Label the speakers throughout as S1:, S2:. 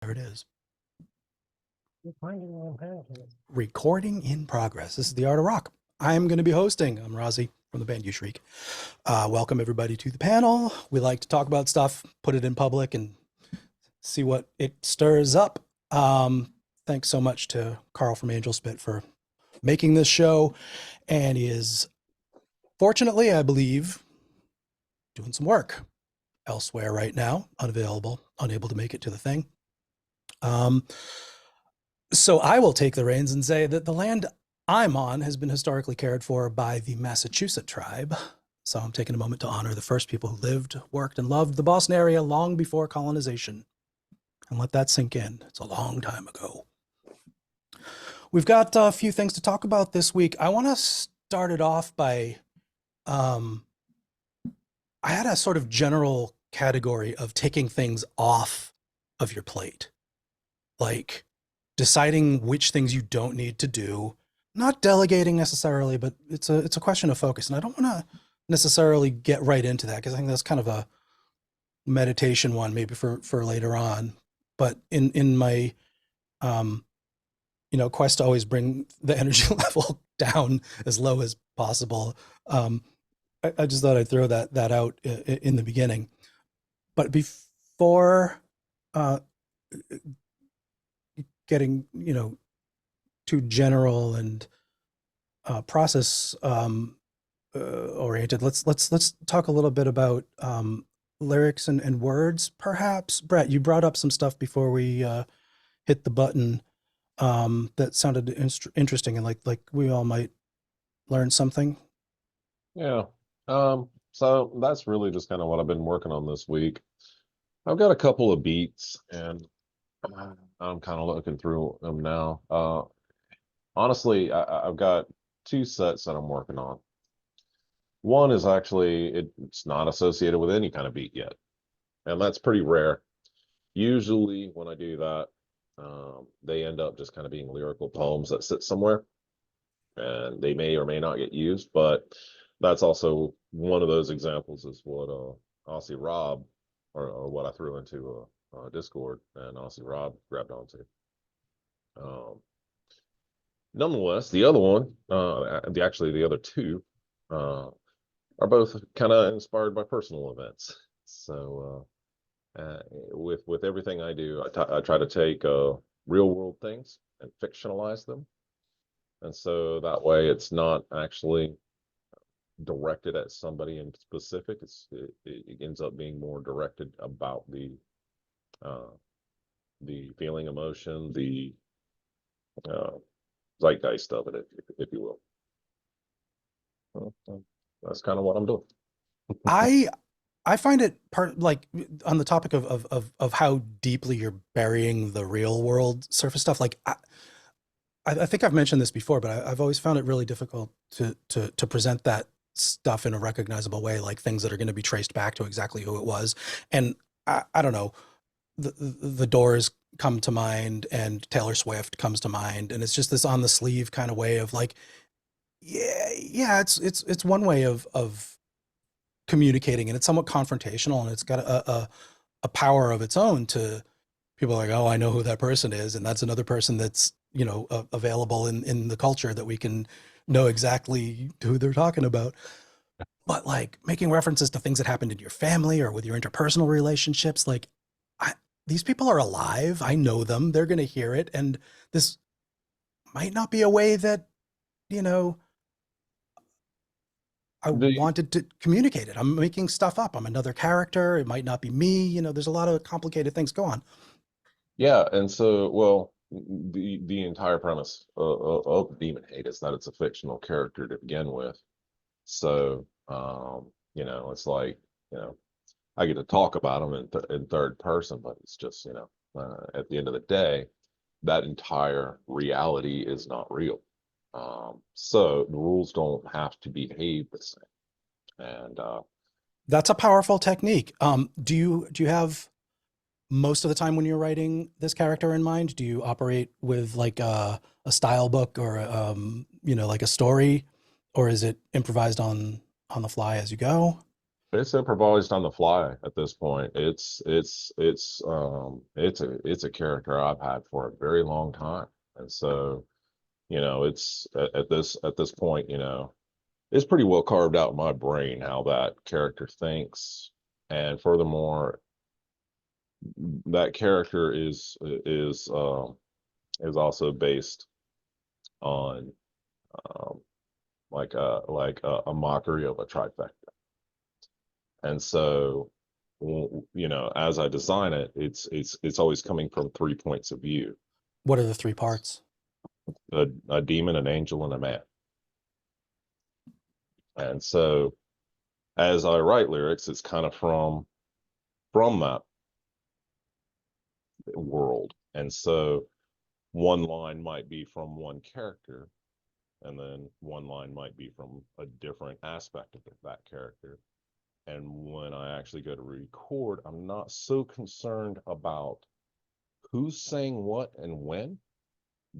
S1: There it is. Recording in progress. This is The Art of Rock. I'm going to be hosting. I'm Rozzy from the band You Shriek. Welcome everybody to the panel. We like to talk about stuff, put it in public, and see what it stirs up. Thanks so much to Carl from Angelspit for making this show, and he is, fortunately, I believe, doing some work elsewhere right now, unable to make it to the thing. So I will take the reins and say that the land I'm on has been historically cared for by the Massachusetts tribe. So I'm taking a moment to honor the first people who lived, worked, and loved the Boston area long before colonization. And let that sink in. It's a long time ago. We've got a few things to talk about this week. I want to start it off by, I had a sort of general category of taking things off of your plate. Like deciding which things you don't need to do, not delegating necessarily, but it's a question of focus. And I don't want to necessarily get right into that because I think that's kind of a meditation one maybe for later on. But in my, quest to always bring the energy level down as low as possible, I just thought I'd throw that out in the beginning. But before getting too general and process oriented, let's talk a little bit about lyrics and words, perhaps. Brett, you brought up some stuff before we hit the button that sounded interesting and like we all might learn something.
S2: Yeah. So that's really just kind of what I've been working on this week. I've got a couple of beats and I'm kind of looking through them now. Honestly, I've got two sets that I'm working on. One is actually, it's not associated with any kind of beat yet. And that's pretty rare. Usually when I do that, they end up just kind of being lyrical poems that sit somewhere. And they may or may not get used, but that's also one of those examples is what Aussie Rob, or what I threw into Discord, and Aussie Rob grabbed onto. Nonetheless, the other one, the other two, are both kind of inspired by personal events. So with everything I do, I try to take real world things and fictionalize them, and so that way it's not actually directed at somebody in specific. It ends up being more directed about the feeling, emotion, the zeitgeist of it, if you will. Well, that's kind of what I'm doing.
S1: I find it like on the topic of how deeply you're burying the real world surface stuff. Like I think I've mentioned this before, but I've always found it really difficult to present that stuff in a recognizable way, like things that are going to be traced back to exactly who it was. And I don't know, the Doors come to mind and Taylor Swift comes to mind, and it's just this on the sleeve kind of way of like, yeah, it's one way of communicating, and it's somewhat confrontational, and it's got a power of its own to people like, oh, I know who that person is, and that's another person that's available in the culture that we can know exactly who they're talking about. But like making references to things that happened in your family or with your interpersonal relationships, like these people are alive. I know them. They're going to hear it, and this might not be a way that I wanted to communicate it. I'm making stuff up. I'm another character. It might not be me. There's a lot of complicated things go on.
S2: Yeah, and so, well, the entire premise of Demon Hate is that it's a fictional character to begin with. So, it's like, I get to talk about them in third person, but it's just, at the end of the day, that entire reality is not real. So the rules don't have to behave the same. And
S1: that's a powerful technique. Do you have most of the time when you're writing this character in mind? Do you operate with like a style book or like a story, or is it improvised on the fly as you go?
S2: It's improvised on the fly at this point. It's a character I've had for a very long time. And so, it's at this point, it's pretty well carved out in my brain how that character thinks. And furthermore, that character is also based on a mockery of a trifecta. And so, as I design it, it's always coming from 3 points of view:
S1: What are the 3 parts?
S2: a demon, an angel, and a man. And so, as I write lyrics, it's kind of from that world. And so, one line might be from one character, and then one line might be from a different aspect of that character. And when I actually go to record, I'm not so concerned about who's saying what and when,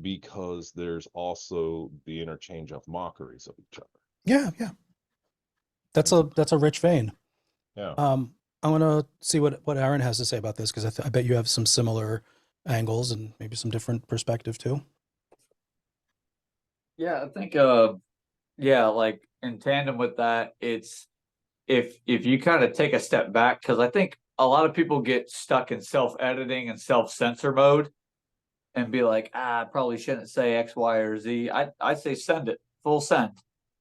S2: because there's also the interchange of mockeries of each other.
S1: Yeah, yeah. That's a rich vein.
S2: Yeah.
S1: I want to see what Aaron has to say about this, because I bet you have some similar angles and maybe some different perspective too.
S3: Yeah, I think like in tandem with that, it's if you kind of take a step back, because I think a lot of people get stuck in self-editing and self-censor mode and be like, I probably shouldn't say X, Y, or Z. I say send it, full send,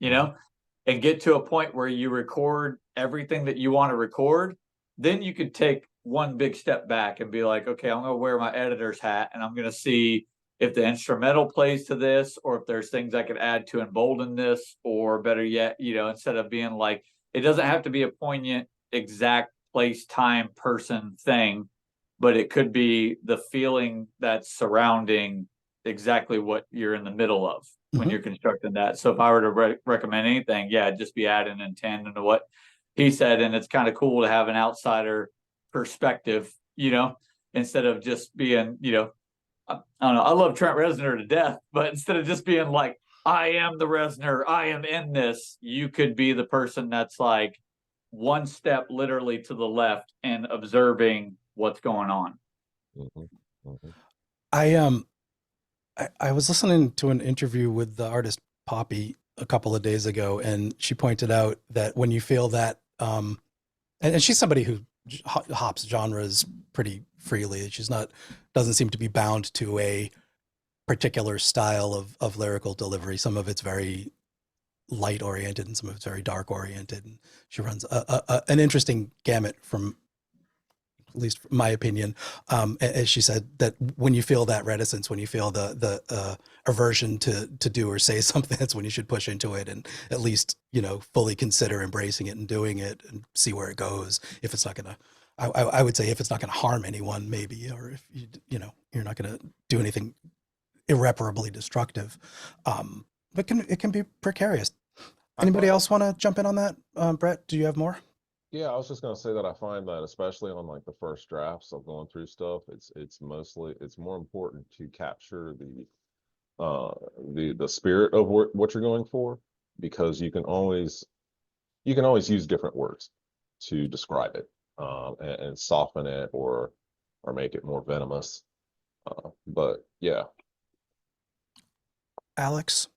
S3: and get to a point where you record everything that you want to record. Then you could take one big step back and be like, okay, I'm gonna wear my editor's hat and I'm gonna see if the instrumental plays to this, or if there's things I could add to embolden this, or better yet, instead of being like, it doesn't have to be a poignant, exact place, time, person thing, but it could be the feeling that's surrounding exactly what you're in the middle of when you're constructing that. So if I were to recommend anything, yeah, just be adding in tandem to what he said. And it's kind of cool to have an outsider perspective, instead of just being, I don't know, I love Trent Reznor to death, but instead of just being like, I am the Reznor, I am in this, you could be the person that's like one step literally to the left and observing what's going on.
S2: Mm-hmm. Mm-hmm.
S1: I was listening to an interview with the artist Poppy a couple of days ago, and she pointed out that when you feel that, and she's somebody who hops genres pretty freely. Doesn't seem to be bound to a particular style of lyrical delivery. Some of it's very light oriented and some of it's very dark oriented. And she runs an interesting gamut, from at least from my opinion. As she said, that when you feel that reticence, when you feel the aversion to do or say something, that's when you should push into it and at least, fully consider embracing it and doing it and see where it goes. If it's not going to, I would say if it's not going to harm anyone, maybe, or if you're not going to do anything irreparably destructive. But it can be precarious. Anybody else want to jump in on that? Brett, do you have more?
S2: Yeah, I was just gonna say that I find that especially on like the first drafts of going through stuff, it's more important to capture the spirit of what you're going for, because you can always use different words to describe it, and soften it or make it more venomous. But yeah.
S1: Alex,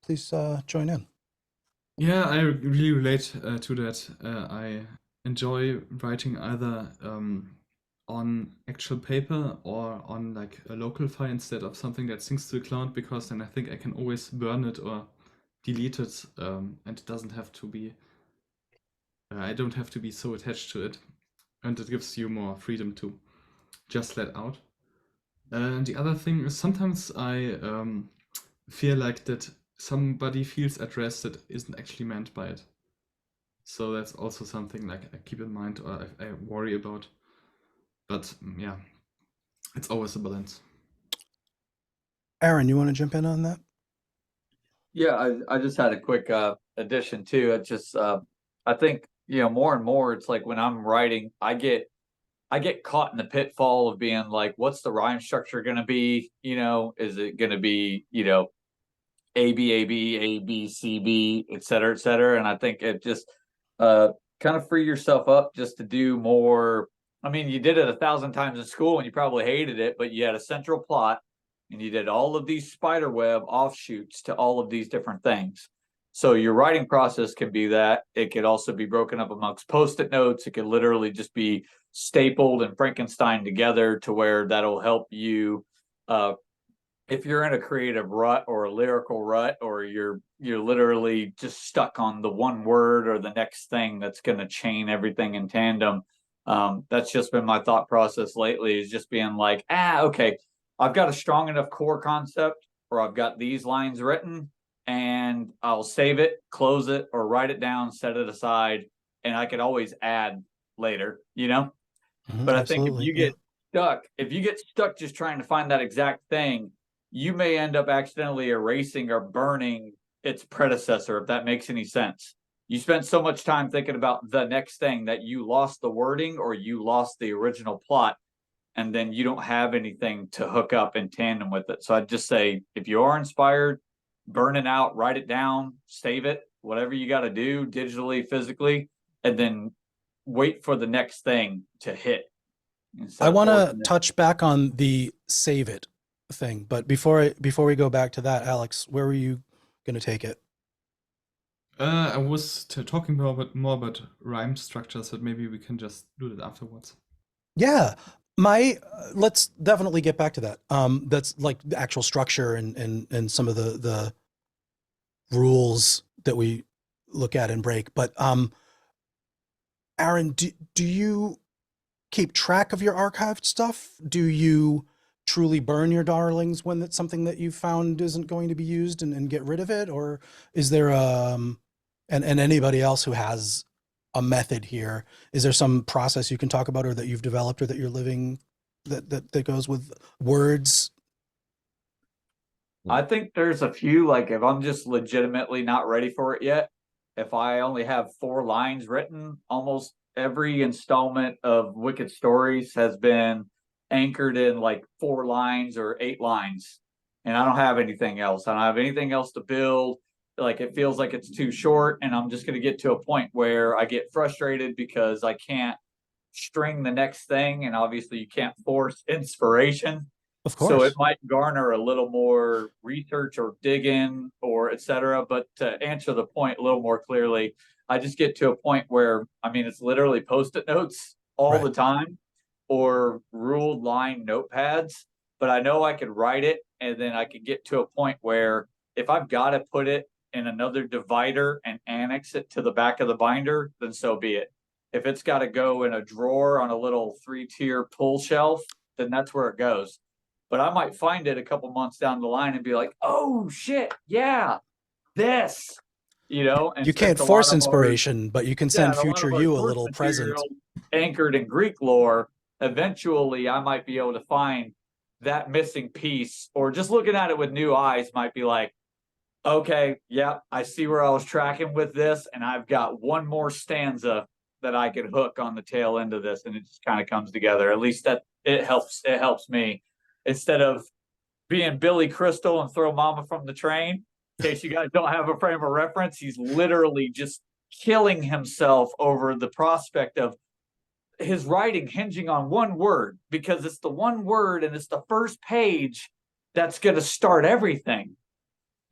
S1: please join in.
S4: Yeah, I really relate to that. I enjoy writing either on actual paper or on like a local file instead of something that syncs to the cloud, because then I think I can always burn it or delete it, and it doesn't have to be, I don't have to be so attached to it, and it gives you more freedom to just let out. And the other thing is sometimes I feel like that somebody feels addressed that isn't actually meant by it. So that's also something like I keep in mind or I worry about. But yeah, it's always a balance.
S1: Aaron, you want to jump in on that?
S3: Yeah, I just had a quick addition too. It just I think, more and more it's like when I'm writing, I get caught in the pitfall of being like, what's the rhyme structure going to be? Is it going to be, A, B, A, B, A, B, C, B, et cetera, et cetera. And I think it just kind kind of free yourself up just to do more. I mean, you did it 1,000 times in school and you probably hated it, but you had a central plot and you did all of these spider web offshoots to all of these different things. So your writing process can be that. It could also be broken up amongst Post-it notes. It could literally just be stapled and Frankenstein together to where that'll help you. If you're in a creative rut or a lyrical rut, or you're literally just stuck on the one word or the next thing that's going to chain everything in tandem. That's just been my thought process lately, is just being like, okay, I've got a strong enough core concept, or I've got these lines written, and I'll save it, close it, or write it down, set it aside, and I could always add later, you know? But I think if you get stuck just trying to find that exact thing, you may end up accidentally erasing or burning its predecessor, if that makes any sense. You spent so much time thinking about the next thing that you lost the wording or you lost the original plot, and then you don't have anything to hook up in tandem with it. So I'd just say, if you are inspired, burn it out, write it down, save it, whatever you got to do digitally, physically, and then wait for the next thing to hit.
S1: I want to touch back on the save it thing, but before we go back to that, Alex, where were you going to take it?
S4: I was talking more about rhyme structures, but maybe we can just do that afterwards.
S1: Yeah, let's definitely get back to that. That's like the actual structure and some of the rules that we look at and break. But Aaron, do you keep track of your archived stuff? Do you truly burn your darlings when it's something that you found isn't going to be used and get rid of it? Or is there and anybody else who has a method here, is there some process you can talk about, or that you've developed, or that you're living, that goes with words?
S3: I think there's a few, like if I'm just legitimately not ready for it yet, if I only have 4 lines written, almost every installment of Wicked Stories has been anchored in like 4 lines or 8 lines. And I don't have anything else. I don't have anything else to build. Like it feels like it's too short, and I'm just going to get to a point where I get frustrated because I can't string the next thing. And obviously you can't force inspiration.
S1: Of course.
S3: So it might garner a little more research or digging or et cetera. But to answer the point a little more clearly, I just get to a point where, I mean, it's literally Post-it notes all the time, or ruled line notepads. But I know I could write it, and then I could get to a point where if I've got to put it in another divider and annex it to the back of the binder, then so be it. If it's got to go in a drawer on a little 3-tier pull shelf, then that's where it goes. But I might find it a couple months down the line and be like, oh shit, yeah, this, you know. And
S1: you can't force inspiration, but you can send future you a little present.
S3: Anchored in Greek lore, eventually I might be able to find that missing piece, or just looking at it with new eyes might be like, okay, yeah, I see where I was tracking with this, and I've got one more stanza that I could hook on the tail end of this, and it just kind of comes together. At least that it helps me. Instead of being Billy Crystal and Throw Mama from the Train, in case you guys don't have a frame of reference, he's literally just killing himself over the prospect of his writing hinging on one word, because it's the one word and it's the first page that's going to start everything.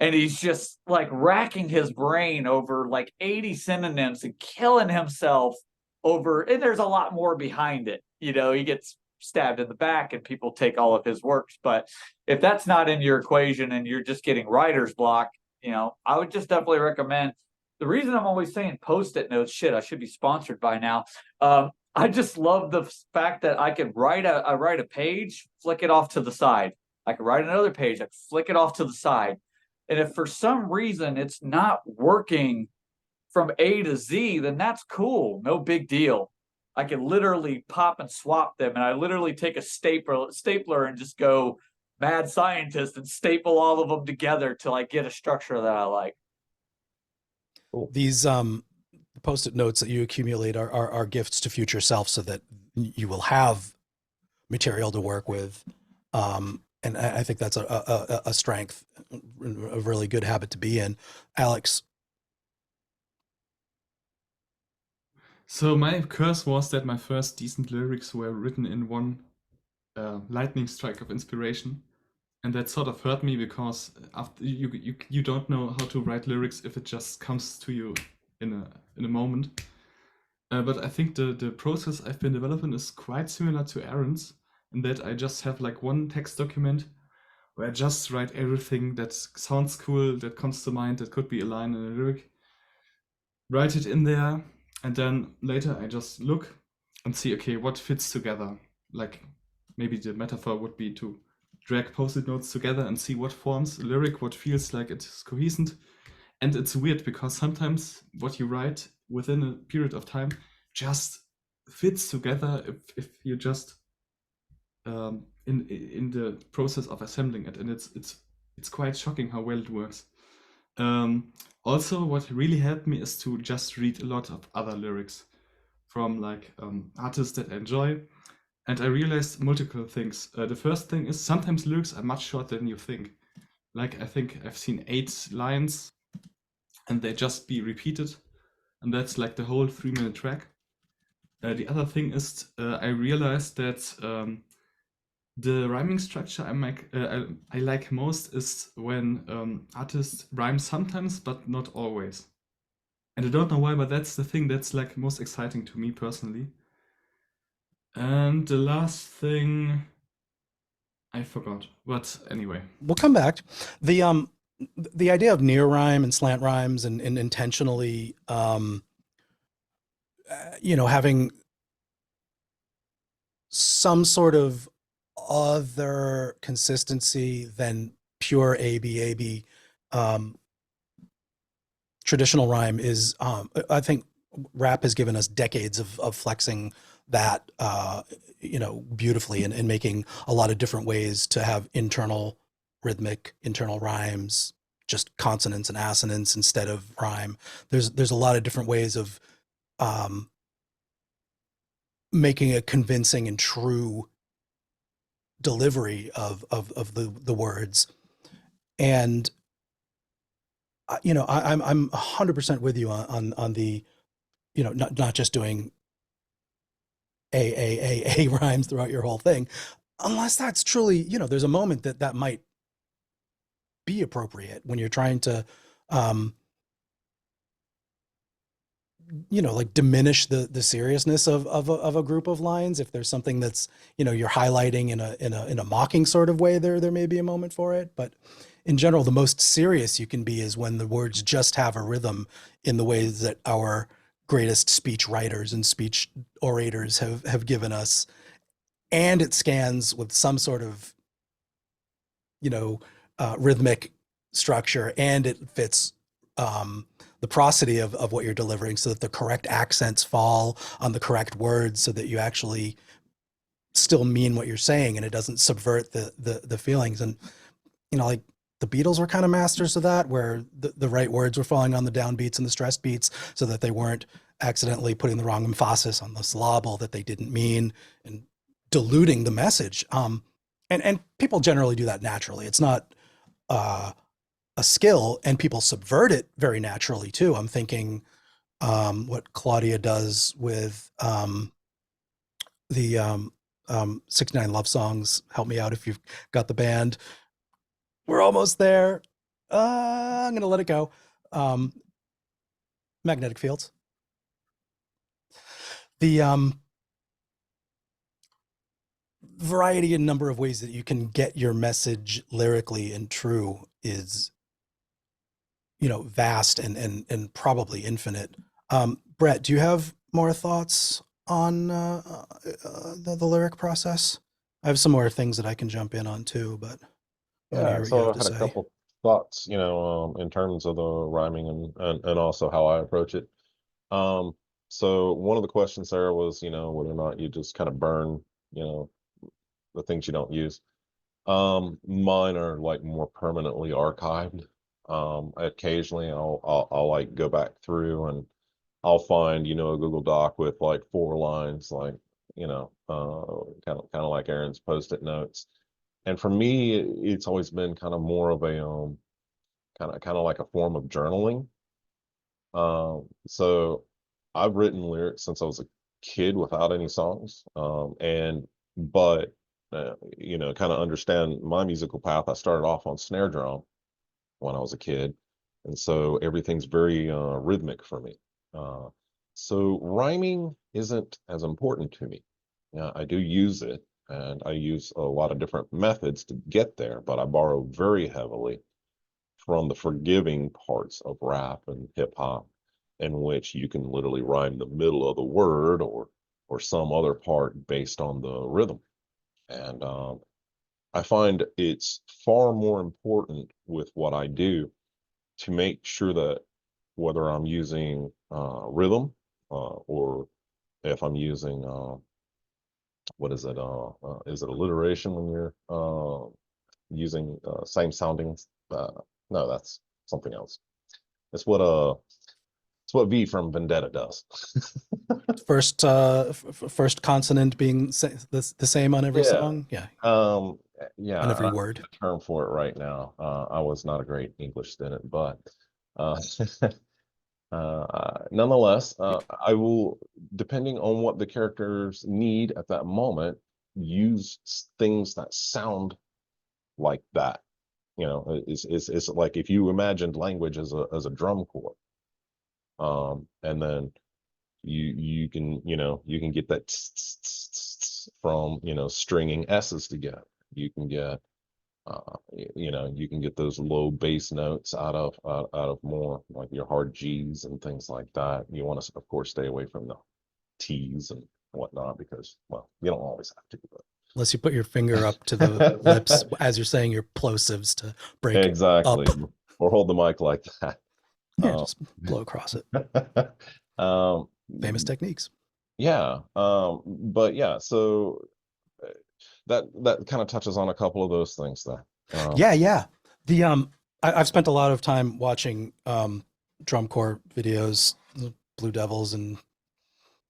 S3: And he's just like racking his brain over like 80 synonyms and killing himself over, and there's a lot more behind it. You know, he gets stabbed in the back and people take all of his works. But if that's not in your equation and you're just getting writer's block, you know, I would just definitely recommend. The reason I'm always saying Post-it notes, shit, I should be sponsored by now. I just love the fact that I could write a page, flick it off to the side. I could write another page, I could flick it off to the side. And if for some reason it's not working from A to Z, then that's cool. No big deal. I can literally pop and swap them. And I literally take a stapler and just go mad scientist and staple all of them together till I get a structure that I like.
S1: Cool. These Post-it notes that you accumulate are gifts to future self, so that you will have material to work with. And I think that's a strength, a really good habit to be in. Alex.
S4: So my curse was that my first decent lyrics were written in one lightning strike of inspiration, and that sort of hurt me because after you don't know how to write lyrics if it just comes to you in a moment. But I think the process I've been developing is quite similar to Aaron's, in that I just have like one text document where I just write everything that sounds cool, that comes to mind, that could be a line in a lyric, write it in there, and then later I just look and see, okay, what fits together. Like maybe the metaphor would be to drag post-it notes together and see what forms a lyric, what feels like it's cohesive. And it's weird because sometimes what you write within a period of time just fits together if you just in the process of assembling it, and it's quite shocking how well it works. Also, what really helped me is to just read a lot of other lyrics from like artists that I enjoy, and I realized multiple things. The first thing is sometimes lyrics are much shorter than you think. Like I think I've seen 8 lines, and they just be repeated, and that's like the whole 3-minute track. The other thing is I realized that the rhyming structure I like most is when artists rhyme sometimes, but not always. And I don't know why, but that's the thing that's like most exciting to me personally. And the last thing I forgot, but anyway.
S1: We'll come back. The idea of near rhyme and slant rhymes and intentionally, having some sort of other consistency than pure AB, traditional rhyme is, I think rap has given us decades of flexing that, beautifully and making a lot of different ways to have internal rhythmic, internal rhymes, just consonants and assonance instead of rhyme. There's a lot of different ways of making a convincing and true delivery of the words. And I'm 100% with you on the, not just doing a rhymes throughout your whole thing, unless that's truly, there's a moment that might be appropriate when you're trying to like diminish the seriousness of a group of lines. If there's something that's, you're highlighting in a mocking sort of way, there may be a moment for it. But in general, the most serious you can be is when the words just have a rhythm in the ways that our greatest speech writers and speech orators have given us. And it scans with some sort of, rhythmic structure, and it fits the prosody of what you're delivering so that the correct accents fall on the correct words so that you actually still mean what you're saying and it doesn't subvert the feelings. And, like the Beatles were kind of masters of that, where the right words were falling on the downbeats and the stressed beats so that they weren't accidentally putting the wrong emphasis on the syllable that they didn't mean and diluting the message. And people generally do that naturally. It's not a skill, and people subvert it very naturally too. I'm thinking what Claudia does with the 69 Love Songs. Help me out if you've got the band. We're almost there. I'm gonna let it go. Magnetic fields. The variety and number of ways that you can get your message lyrically and true is, vast and probably infinite. Brett, do you have more thoughts on the lyric process? I have some more things that I can jump in on too, but I want to hear what you
S2: So
S1: have
S2: I
S1: to
S2: had a
S1: say.
S2: couple thoughts, in terms of the rhyming and also how I approach it. So one of the questions there was, whether or not you just kind of burn, the things you don't use. Mine are like more permanently archived. Occasionally I'll like go back through and I'll find, a Google Doc with like 4 lines, like, kind of like Aaron's post-it notes. And for me, it's always been kind of more of a kind of like a form of journaling. So I've written lyrics since I was a kid without any songs. But you know, kind of understand my musical path. I started off on snare drum when I was a kid, and so everything's very rhythmic for me. Uh, so rhyming isn't as important to me. Yeah, I do use it, and I use a lot of different methods to get there, but I borrow very heavily from the forgiving parts of rap and hip hop, in which you can literally rhyme the middle of the word or some other part based on the rhythm. And I find it's far more important with what I do to make sure that whether I'm using rhythm or if I'm using what is it alliteration when you're using same sounding no, that's something else. It's what V from Vendetta does.
S1: First consonant being the same on every
S2: Yeah.
S1: song. Yeah,
S2: Yeah,
S1: on every
S2: I don't
S1: word.
S2: have a term for it right now. I was not a great English student, but uh, nonetheless, I will, depending on what the characters need at that moment, use things that sound like that. You know, it's like if you imagined language as a drum corps, and then you can, you know, you can get that from, you know, stringing S's together. You can get you know, you can get those low bass notes out of more like your hard G's and things like that. You want to, of course, stay away from the T's and whatnot because, well, you don't always have to. But
S1: Unless you put your finger up to the lips as you're saying your plosives to break
S2: exactly,
S1: up.
S2: or hold the mic like that.
S1: Yeah, just blow across it.
S2: Um,
S1: Famous techniques.
S2: yeah, but yeah, so that kind of touches on a couple of those things there.
S1: Yeah. The I've spent a lot of time watching drum corps videos, Blue Devils and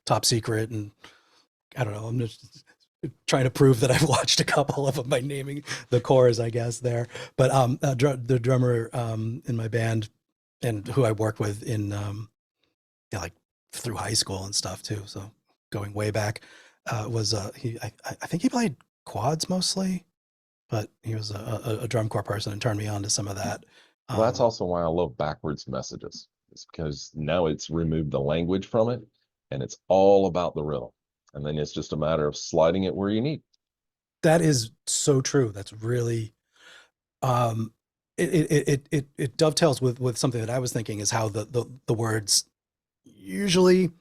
S1: Top Secret, and I don't know. I'm just trying to prove that I've watched a couple of them by naming the chorus, I guess there. But the drummer in my band and who I worked with in yeah, like through high school and stuff too. So going way back was I think he played quads mostly, but he was a drum corps person and turned me on to some of that.
S2: Well, that's also why I love backwards messages. It's because now it's removed the language from it, and it's all about the rhythm. And then it's just a matter of sliding it where you need.
S1: That is so true. That's really um it dovetails with something that I was thinking is how the words usually,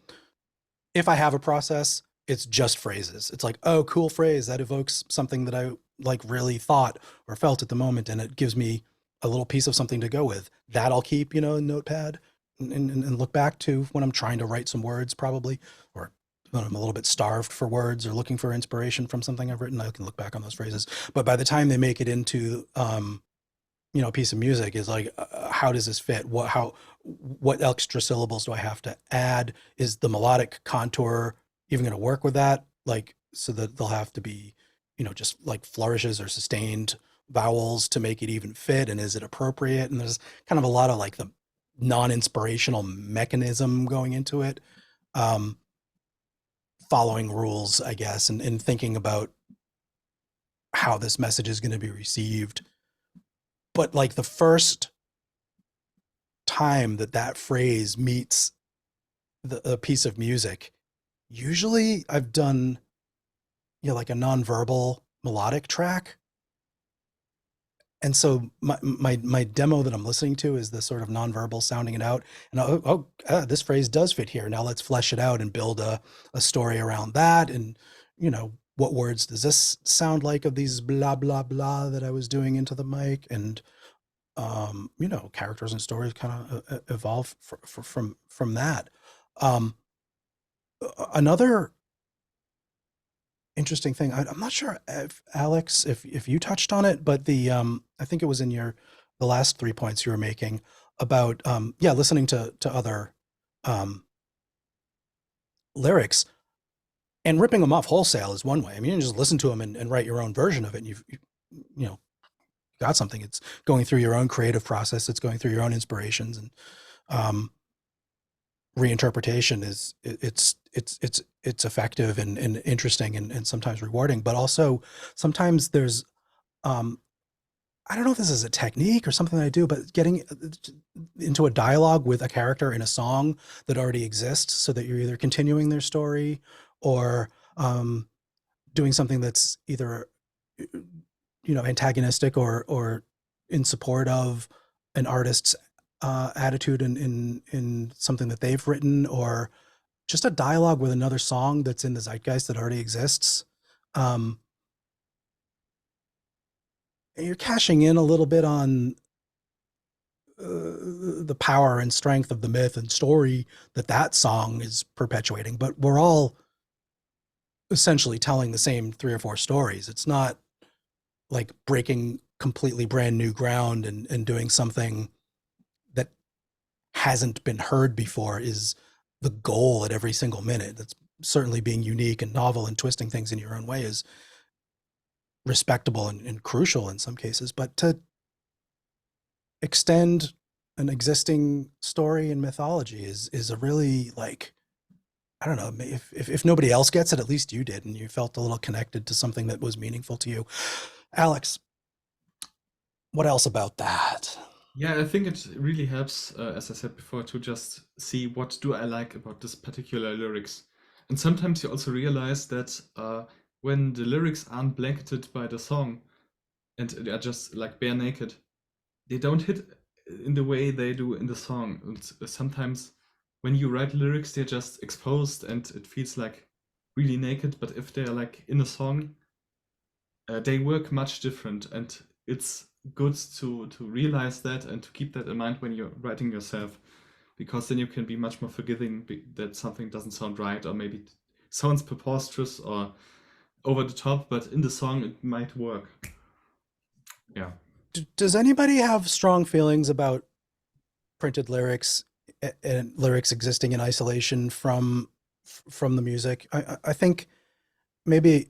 S1: if I have a process, it's just phrases. It's like, oh, cool phrase that evokes something that I like really thought or felt at the moment, and it gives me a little piece of something to go with. That I'll keep, you know, in Notepad and look back to when I'm trying to write some words, probably, or when I'm a little bit starved for words or looking for inspiration from something I've written. I can look back on those phrases. But by the time they make it into you know, a piece of music, is like, how does this fit? What extra syllables do I have to add? Is the melodic contour even going to work with that? Like, so that they'll have to be, you know, just like flourishes or sustained vowels to make it even fit. And is it appropriate? And there's kind of a lot of like the non-inspirational mechanism going into it. Following rules, I guess, and thinking about how this message is going to be received. But like the first time that phrase meets a piece of music, usually I've done, you know, like a nonverbal melodic track. And so my demo that I'm listening to is the sort of nonverbal sounding it out. And this phrase does fit here. Now let's flesh it out and build a story around that. And, you know, what words does this sound like of these blah, blah, blah that I was doing into the mic? And, you know, characters and stories kind of evolve from that. Another interesting thing, I'm not sure if Alex, if you touched on it, but I think it was in the last 3 points you were making about yeah, listening to other lyrics and ripping them off wholesale is one way. I mean, you can just listen to them and write your own version of it, and you know, got something. It's going through your own creative process. It's going through your own inspirations. And reinterpretation is it's effective and interesting and sometimes rewarding, but also sometimes there's I don't know if this is a technique or something that I do, but getting into a dialogue with a character in a song that already exists, so that you're either continuing their story or doing something that's either antagonistic or in support of an artist's attitude in something that they've written, or just a dialogue with another song that's in the zeitgeist that already exists. You're cashing in a little bit on the power and strength of the myth and story that song is perpetuating, but we're all essentially telling the same 3 or 4 stories. It's not like breaking completely brand new ground and doing something that hasn't been heard before is the goal at every single minute. That's certainly being unique and novel and twisting things in your own way is respectable and crucial in some cases, but to extend an existing story and mythology is a really, like, I don't know, if nobody else gets it, at least you did, and you felt a little connected to something that was meaningful to you. Alex, what else about that?
S4: Yeah, I think it really helps, as I said before, to just see what do I like about this particular lyrics. And sometimes you also realize that when the lyrics aren't blanketed by the song and they are just like bare naked, they don't hit in the way they do in the song. And sometimes when you write lyrics, they're just exposed and it feels like really naked. But if they're like in a song, they work much different. And it's good to realize that and to keep that in mind when you're writing yourself, because then you can be much more forgiving that something doesn't sound right, or maybe it sounds preposterous or over the top, but in the song it might work. Yeah.
S1: Does anybody have strong feelings about printed lyrics and lyrics existing in isolation from the music? I think maybe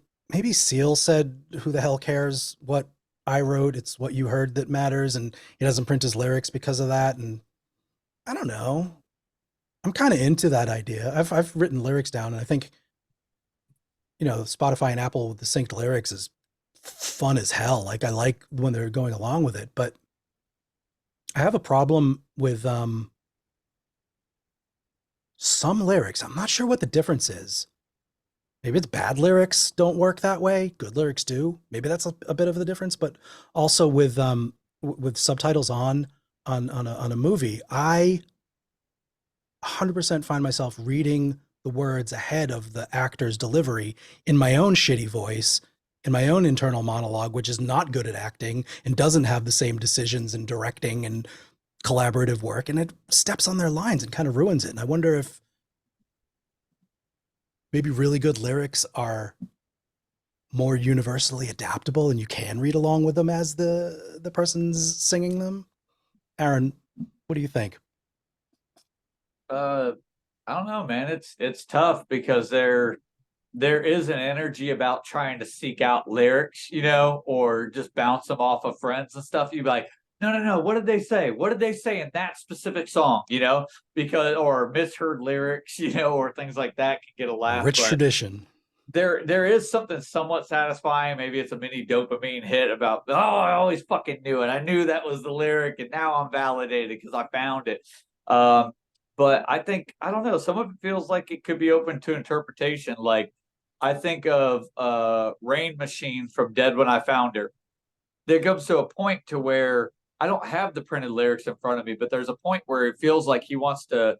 S1: Seal said, "Who the hell cares what I wrote? It's what you heard that matters," and he doesn't print his lyrics because of that. And I don't know. I'm kind of into that idea. I've written lyrics down, and I think Spotify and Apple with the synced lyrics is fun as hell. Like, I like when they're going along with it, but I have a problem with some lyrics. I'm not sure what the difference is. Maybe it's bad lyrics don't work that way. Good lyrics do. Maybe that's a bit of the difference. But also with subtitles on a movie, I 100% find myself reading the words ahead of the actor's delivery in my own shitty voice, in my own internal monologue, which is not good at acting and doesn't have the same decisions in directing and collaborative work, and it steps on their lines and kind of ruins it. And I wonder if maybe really good lyrics are more universally adaptable and you can read along with them as the person's singing them. Aaron, what do you think?
S3: I don't know, man. It's tough because there is an energy about trying to seek out lyrics, or just bounce them off of friends and stuff. You'd be like, no, what did they say? What did they say in that specific song? Because, or misheard lyrics, or things like that can get a laugh.
S1: Rich tradition.
S3: There is something somewhat satisfying. Maybe it's a mini dopamine hit about, oh, I always fucking knew it. I knew that was the lyric, and now I'm validated because I found it. But I think, I don't know, some of it feels like it could be open to interpretation. Like, I think of Rain Machine from Dead When I Found Her. There comes to a point to where I don't have the printed lyrics in front of me, but there's a point where it feels like he wants to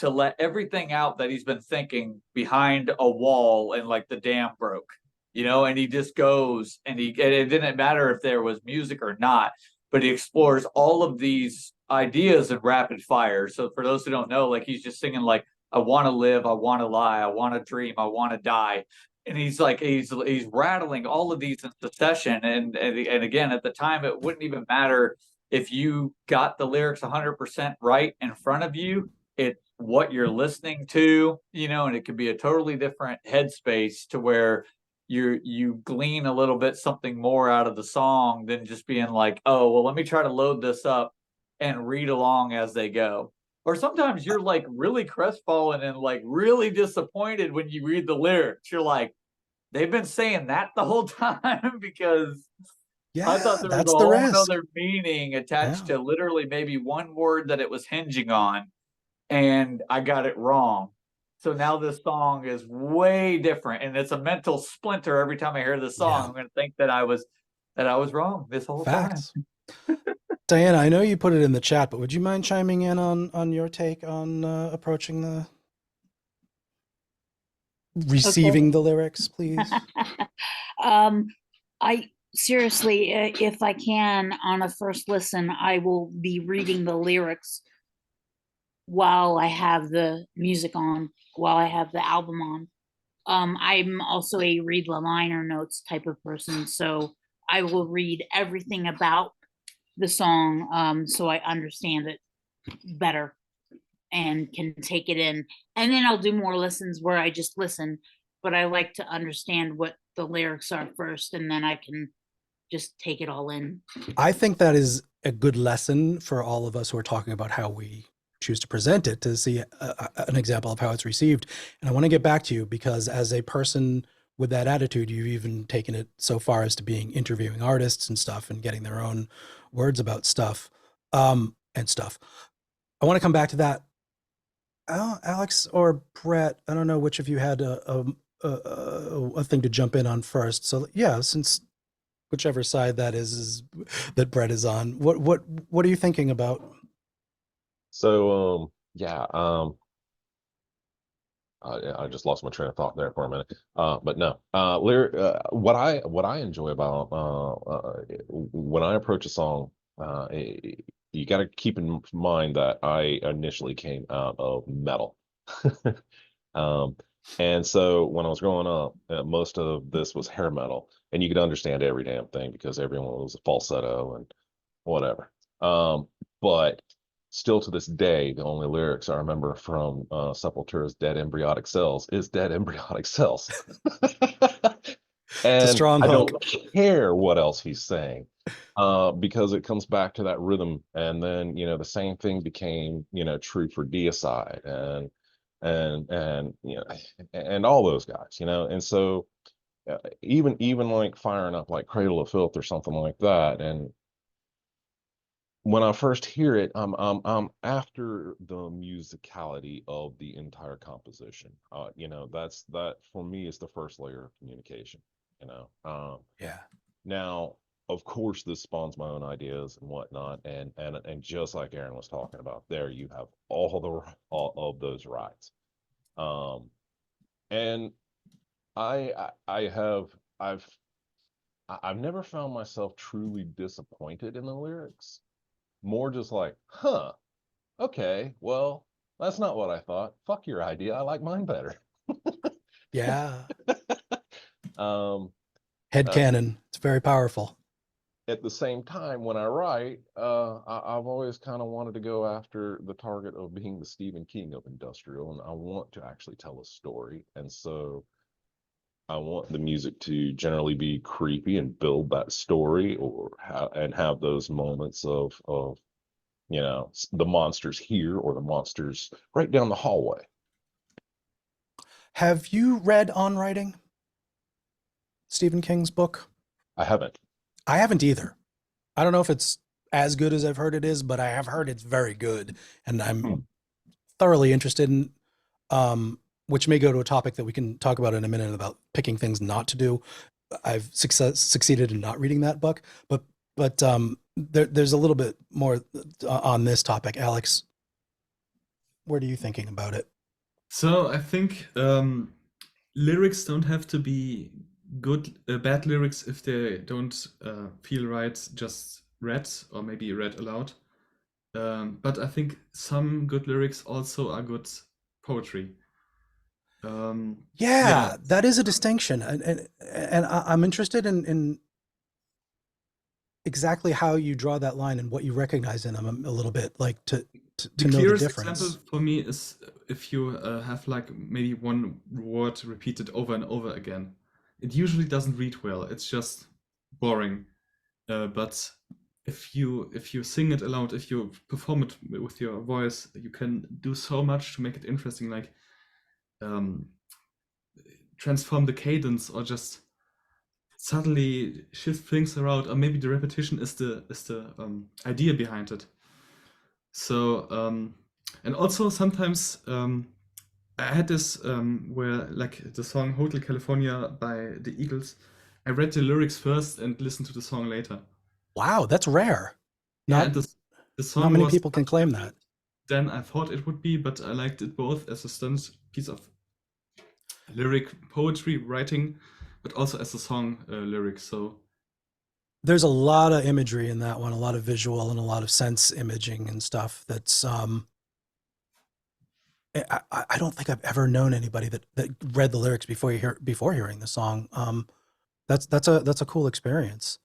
S3: let everything out that he's been thinking behind a wall, and like the dam broke, and he just goes and it didn't matter if there was music or not, but he explores all of these ideas in rapid fire. So for those who don't know, like, he's just singing like, I want to live, I want to lie, I want to dream, I want to die. And he's like, he's rattling all of these in succession. And again, at the time, it wouldn't even matter if you got the lyrics 100% right in front of you. It's what you're listening to, and it could be a totally different headspace to where you glean a little bit something more out of the song than just being like, oh, well, let me try to load this up and read along as they go. Or sometimes you're like really crestfallen and like really disappointed when you read the lyrics. You're like, they've been saying that the whole time because I thought
S1: Yeah,
S3: there was a
S1: that's the
S3: whole
S1: risk.
S3: nother meaning attached
S1: Yeah.
S3: to literally maybe one word that it was hinging on, and I got it wrong. So now this song is way different, and it's a mental splinter every time I hear this song.
S1: Yeah.
S3: I'm going to think that I was wrong this whole time.
S1: Facts. Diana, I know you put it in the chat, but would you mind chiming in on your take on approaching the receiving the lyrics, please?
S5: I seriously, if I can, on a first listen, I will be reading the lyrics while I have the music on, while I have the album on. I'm also a read the liner notes type of person, so I will read everything about the song, so I understand it better and can take it in. And then I'll do more listens where I just listen, but I like to understand what the lyrics are first, and then I can just take it all in.
S1: I think that is a good lesson for all of us who are talking about how we choose to present it, to see an example of how it's received. And I want to get back to you because as a person with that attitude, you've even taken it so far as to being interviewing artists and stuff and getting their own words about stuff and stuff. I want to come back to that. Alex or Brett, I don't know which of you had a thing to jump in on first. So yeah, since whichever side that is that Brett is on, what are you thinking about?
S2: So yeah, I just lost my train of thought there for a minute. But no, what I enjoy about when I approach a song, you got to keep in mind that I initially came out of metal. And so when I was growing up, most of this was hair metal, and you could understand every damn thing because everyone was a falsetto and whatever. But still to this day, the only lyrics I remember from Sepultura's "Dead Embryonic Cells" is "Dead Embryonic Cells,"
S1: It's a
S2: and
S1: strong
S2: I
S1: hook.
S2: don't care what else he's saying. Because it comes back to that rhythm, and then the same thing became true for Deicide and and all those guys, and so even like firing up like Cradle of Filth or something like that, and when I first hear it, I'm after the musicality of the entire composition. That for me is the first layer of communication.
S1: Yeah.
S2: Now, of course, this spawns my own ideas and whatnot, and just like Aaron was talking about, there you have all of those rights. And I've never found myself truly disappointed in the lyrics. More just like, huh, okay, well, that's not what I thought. Fuck your idea. I like mine better.
S1: Yeah.
S2: Um,
S1: Headcanon. It's very powerful.
S2: at the same time, when I write, I've always kind of wanted to go after the target of being the Stephen King of industrial, and I want to actually tell a story. And so I want the music to generally be creepy and build that story, and have those moments of the monsters here or the monsters right down the hallway.
S1: Have you read On Writing? Stephen King's book?
S2: I haven't.
S1: I haven't either. I don't know if it's as good as I've heard it is, but I have heard it's very good, and I'm thoroughly interested in, which may go to a topic that we can talk about in a minute about picking things not to do. I've succeeded in not reading that book, but there's a little bit more on this topic. Alex, what are you thinking about it?
S4: So I think lyrics don't have to be bad lyrics if they don't feel right, just read or maybe read aloud. But I think some good lyrics also are good poetry.
S1: Yeah, that is a distinction, and I'm interested in exactly how you draw that line and what you recognize in them a little bit, like to
S4: the
S1: know the
S4: clearest
S1: difference.
S4: example for me is if you have like maybe one word repeated over and over again. It usually doesn't read well. It's just boring. But if you sing it aloud, if you perform it with your voice, you can do so much to make it interesting, like transform the cadence or just subtly shift things around, or maybe the repetition is the idea behind it. So and also sometimes I had this where, like, the song Hotel California by the Eagles, I read the lyrics first and listened to the song later.
S1: Wow, that's rare.
S4: Yeah,
S1: Not
S4: and the song
S1: not many
S4: was
S1: people can
S4: much
S1: claim
S4: better
S1: that.
S4: than I thought it would be, but I liked it both as a stunt piece of lyric poetry writing, but also as a song lyric. So
S1: There's a lot of imagery in that one, a lot of visual and a lot of sense imaging and stuff. That's I don't think I've ever known anybody that read the lyrics before hearing the song. That's a cool experience.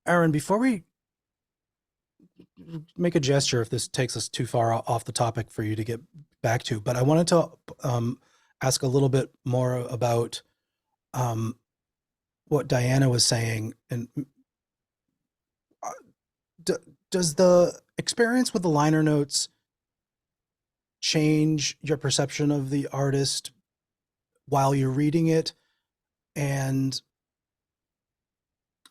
S1: Aaron, before we make a gesture, if this takes us too far off the topic for you to get back to, but I wanted to ask a little bit more about what Diana was saying. And does the experience with the liner notes change your perception of the artist while you're reading it? And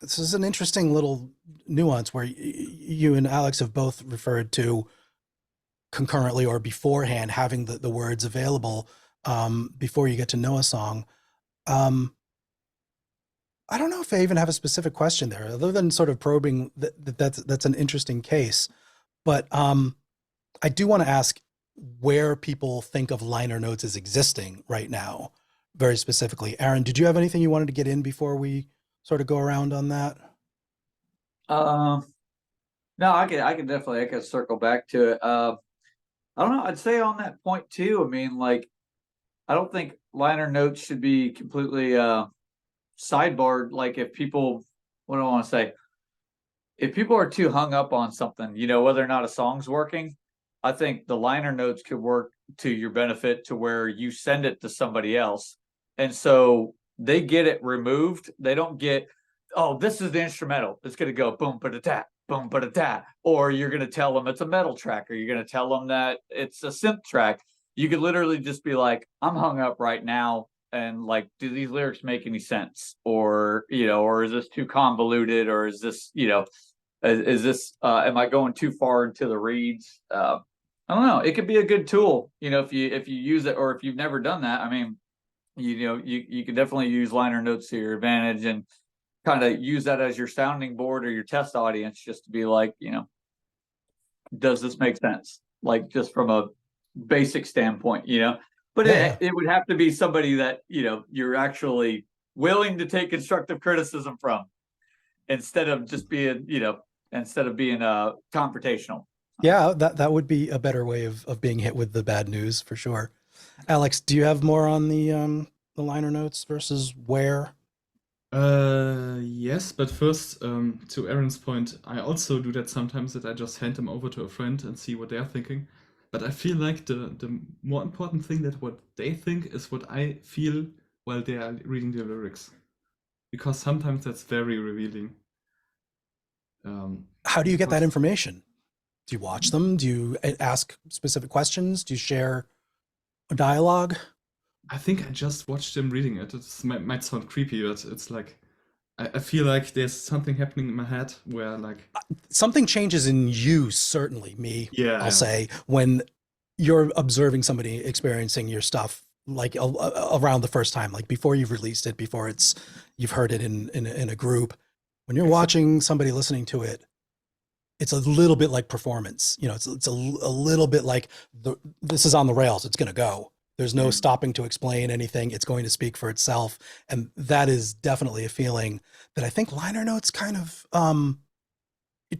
S1: this is an interesting little nuance where you and Alex have both referred to concurrently or beforehand having the words available before you get to know a song. I don't know if I even have a specific question there, other than sort of probing that's an interesting case. But I do want to ask where people think of liner notes as existing right now, very specifically. Aaron, did you have anything you wanted to get in before we sort of go around on that?
S3: No, I could circle back to it. I don't know. I'd say on that point too. I mean, like, I don't think liner notes should be completely sidebarred. Like, if people, what do I want to say? If people are too hung up on something, you know, whether or not a song's working, I think the liner notes could work to your benefit, to where you send it to somebody else, and so they get it removed. They don't get, oh, this is the instrumental. It's going to go boom, ba-da-da, boom, ba-da-da. Or you're going to tell them it's a metal track, or you're going to tell them that it's a synth track. You could literally just be like, I'm hung up right now, and like, do these lyrics make any sense? Or, you know, or is this too convoluted? Or is this, you know, is this, am I going too far into the reads? I don't know. It could be a good tool, you know, if you use it, or if you've never done that. I mean, you know, you can definitely use liner notes to your advantage, and kind of use that as your sounding board or your test audience, just to be like, you know, does this make sense? Like, just from a basic standpoint, you know. But
S1: Yeah.
S3: it would have to be somebody that, you know, you're actually willing to take constructive criticism from, instead of just being, you know, confrontational.
S1: Yeah, that would be a better way of being hit with the bad news for sure. Alex, do you have more on the liner notes versus where?
S4: Yes, but first, to Aaron's point, I also do that sometimes, that I just hand them over to a friend and see what they're thinking. But I feel like the more important thing, that what they think is what I feel while they are reading the lyrics, because sometimes that's very revealing.
S1: How do you get that
S4: because-
S1: information? Do you watch them? Do you ask specific questions? Do you share a dialogue?
S4: I think I just watched them reading it. It might sound creepy, but it's like, I feel like there's something happening in my head where, like,
S1: Something changes in you, certainly me,
S4: yeah,
S1: I'll say, when you're observing somebody experiencing your stuff, like around the first time, like before you've released it, before you've heard it in a group. When you're watching somebody listening to it, it's a little bit like performance. You know, it's a little bit like this is on the rails. It's going to go. There's no stopping to explain anything. It's going to speak for itself. And that is definitely a feeling that I think liner notes kind of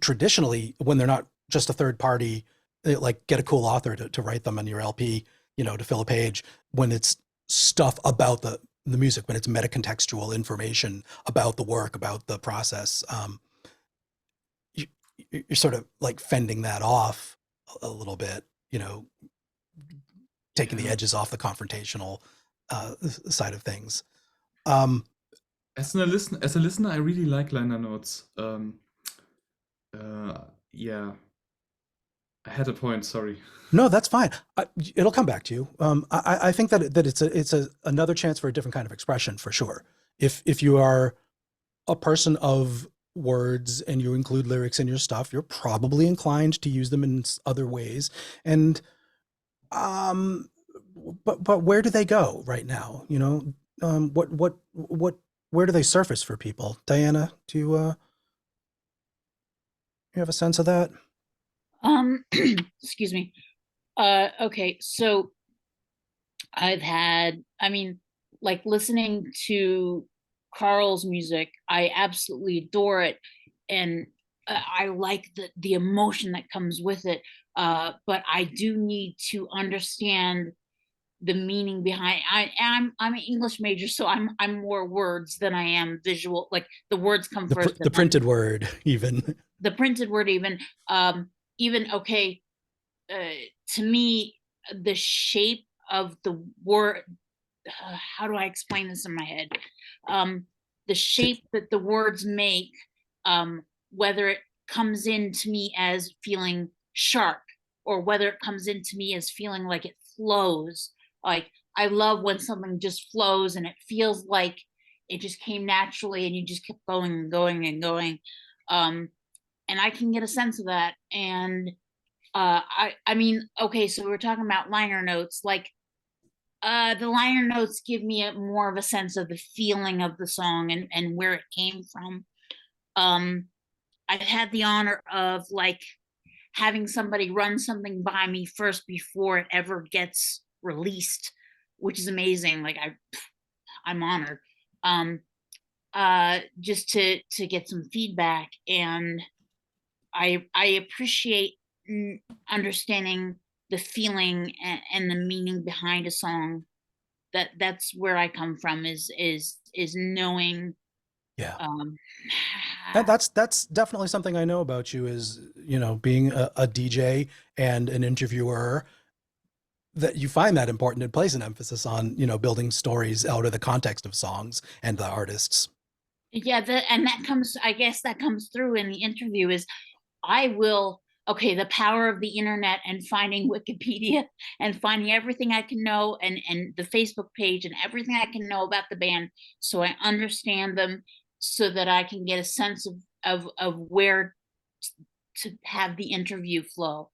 S1: traditionally, when they're not just a third party, like get a cool author to write them on your LP, you know, to fill a page, when it's stuff about the music, when it's metacontextual information about the work, about the process, you're sort of like fending that off a little bit, you know, taking the edges off the confrontational side of things.
S4: As a listener, I really like liner notes. Yeah, I had a point. Sorry.
S1: No, that's fine. It'll come back to you. I think that it's another chance for a different kind of expression for sure. If you are a person of words and you include lyrics in your stuff, you're probably inclined to use them in other ways. And but where do they go right now? You know, where do they surface for people? Diana, do you have a sense of that?
S5: Excuse me. Okay, so I've had, I mean, like listening to Carl's music, I absolutely adore it, and I like the emotion that comes with it. But I do need to understand the meaning behind. I'm an English major, so I'm more words than I am visual. Like the words come first.
S1: The printed word, even
S5: the printed word, even okay. To me, the shape of the word, how do I explain this in my head? The shape that the words make, whether it comes into me as feeling sharp or whether it comes into me as feeling like it flows. Like I love when something just flows and it feels like it just came naturally and you just kept going and going and going. And I can get a sense of that. And I mean, okay, so we're talking about liner notes. Like the liner notes give me more of a sense of the feeling of the song and where it came from. I've had the honor of like having somebody run something by me first before it ever gets released, which is amazing. Like I'm honored. Just to get some feedback, and I appreciate understanding the feeling and the meaning behind a song. That's where I come from, is knowing.
S1: Yeah. That's definitely something I know about you, is, you know, being a DJ and an interviewer, that you find that important and place an emphasis on, you know, building stories out of the context of songs and the artists.
S5: Yeah, and that comes, I guess that comes through in the interview. Is I will, okay, the power of the internet and finding Wikipedia and finding everything I can know, and the Facebook page and everything I can know about the band, so I understand them, so that I can get a sense of where to have the interview flow.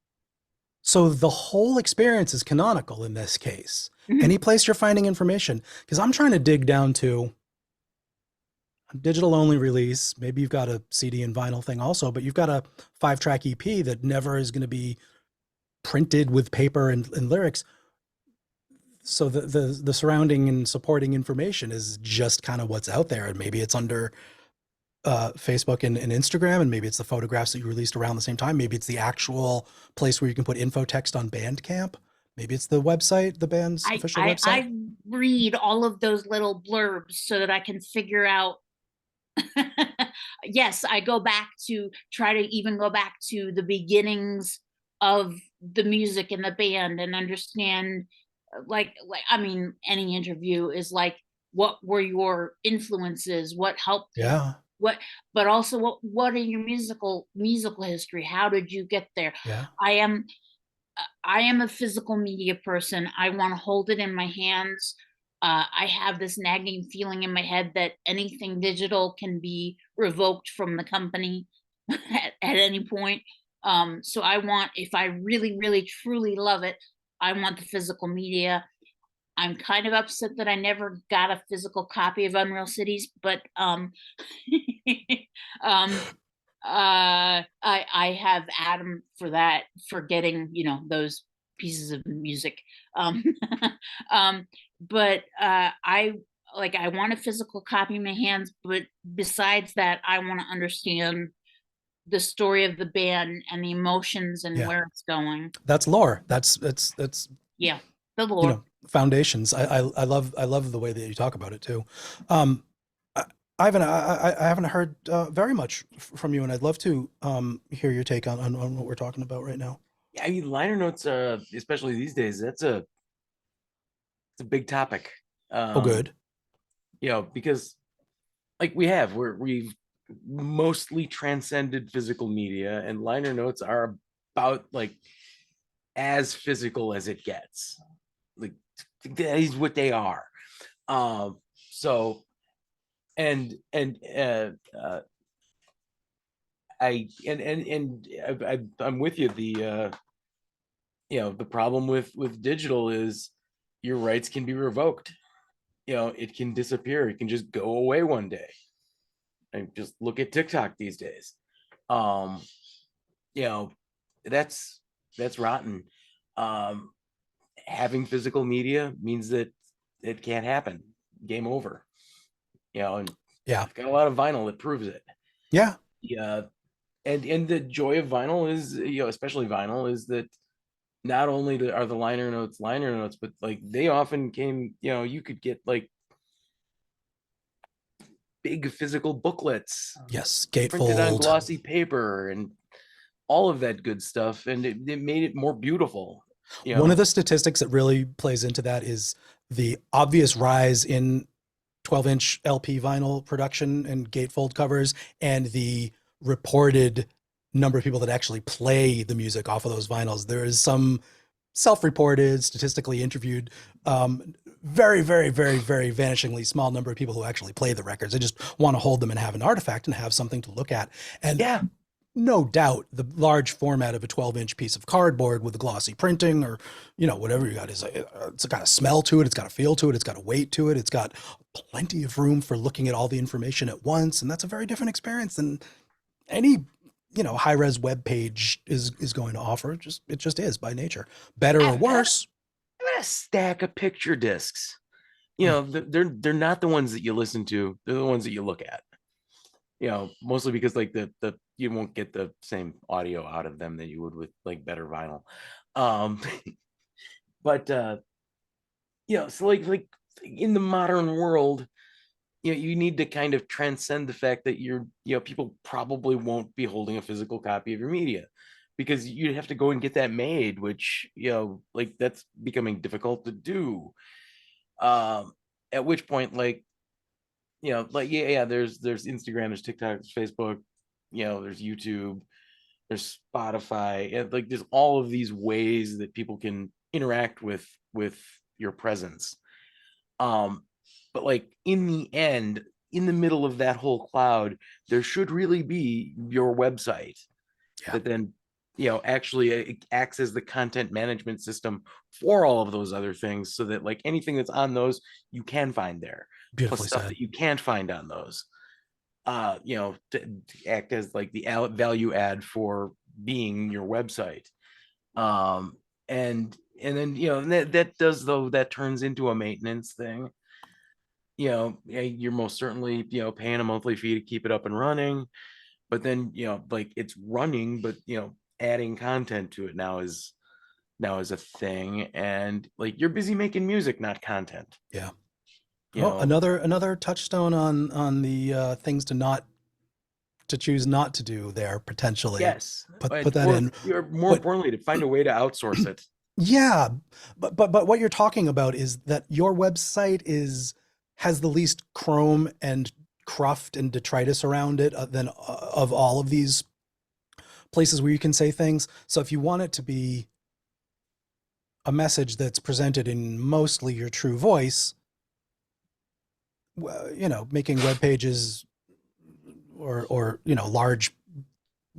S1: So the whole experience is canonical in this case.
S5: Mhm.
S1: Any place you're finding information, because I'm trying to dig down to a digital only release. Maybe you've got a CD and vinyl thing also, but you've got a 5-track EP that never is going to be printed with paper and lyrics. So the surrounding and supporting information is just kind of what's out there, and maybe it's under Facebook and Instagram, and maybe it's the photographs that you released around the same time. Maybe it's the actual place where you can put info text on Bandcamp. Maybe it's the website, the band's official website.
S5: I read all of those little blurbs so that I can figure out. Yes, I go back to try to even go back to the beginnings of the music and the band and understand, like I mean, any interview is like, what were your influences? What helped you?
S1: Yeah.
S5: But also what are your musical history? How did you get there?
S1: Yeah.
S5: I am a physical media person. I want to hold it in my hands. I have this nagging feeling in my head that anything digital can be revoked from the company at any point. So I want, if I really, really, truly love it, I want the physical media. I'm kind of upset that I never got a physical copy of Unreal Cities, but I have Adam for that, for getting, you know, those pieces of music. But I want a physical copy in my hands, but besides that, I want to understand the story of the band and the emotions and where it's going.
S1: That's lore. That's
S5: yeah, the lore.
S1: You know, foundations. I love the way that you talk about it too. Ivan, I haven't heard very much from you, and I'd love to hear your take on what we're talking about right now.
S6: Yeah, I mean, liner notes, especially these days, it's a big topic.
S1: Oh, good.
S6: You know, because like we've mostly transcended physical media, and liner notes are about like as physical as it gets. Like that is what they are. So and I'm with you. The problem with digital is your rights can be revoked. It can disappear. It can just go away one day. And just look at TikTok these days. Um, you know, that's rotten. Um, Having physical media means that it can't happen. Game over. And
S1: Yeah.
S6: I've got a lot of vinyl that proves it.
S1: Yeah.
S6: Yeah. And the joy of vinyl is, especially vinyl, is that not only are the liner notes, but like they often came, you could get like big physical booklets
S1: Yes.
S6: printed on
S1: Gatefold.
S6: glossy paper and all of that good stuff, and it made it more beautiful.
S1: One of the statistics that really plays into that is the obvious rise in 12-inch LP vinyl production and gatefold covers, and the reported number of people that actually play the music off of those vinyls. There is some self-reported, statistically interviewed, very, very, very, very vanishingly small number of people who actually play the records. They just want to hold them and have an artifact and have something to look at. And
S6: yeah,
S1: no doubt the large format of a 12-inch piece of cardboard with a glossy printing or, whatever you got is it's got a smell to it. It's got a feel to it. It's got a weight to it. It's got plenty of room for looking at all the information at once. And that's a very different experience than any, high-res web page is going to offer. It just is by nature. Better or worse.
S6: I've got a stack of picture discs. They're not the ones that you listen to. They're the ones that you look at. Mostly because like the you won't get the same audio out of them that you would with like better vinyl. But so like in the modern world, you need to kind of transcend the fact that people probably won't be holding a physical copy of your media, because you'd have to go and get that made, which like that's becoming difficult to do. At which point, like there's Instagram, there's TikTok, there's Facebook, there's YouTube, there's Spotify, and like there's all of these ways that people can interact with your presence. But like in the end, in the middle of that whole cloud, there should really be your website that then actually acts as the content management system for all of those other things, so that like anything that's on those you can find there.
S1: Beautifully
S6: plus stuff
S1: said.
S6: that you can't find on those, to act as like the value add for being your website. And then that turns into a maintenance thing. You're most certainly paying a monthly fee to keep it up and running, but then like it's running, but adding content to it now is a thing, and like you're busy making music, not content.
S1: Yeah. Another touchstone on the things to choose not to do there potentially.
S6: Yes,
S1: put that in.
S6: More importantly, to find a way to outsource it.
S1: Yeah, but what you're talking about is that your website has the least chrome and cruft and detritus around it than of all of these places where you can say things. So if you want it to be a message that's presented in mostly your true voice, making web pages or large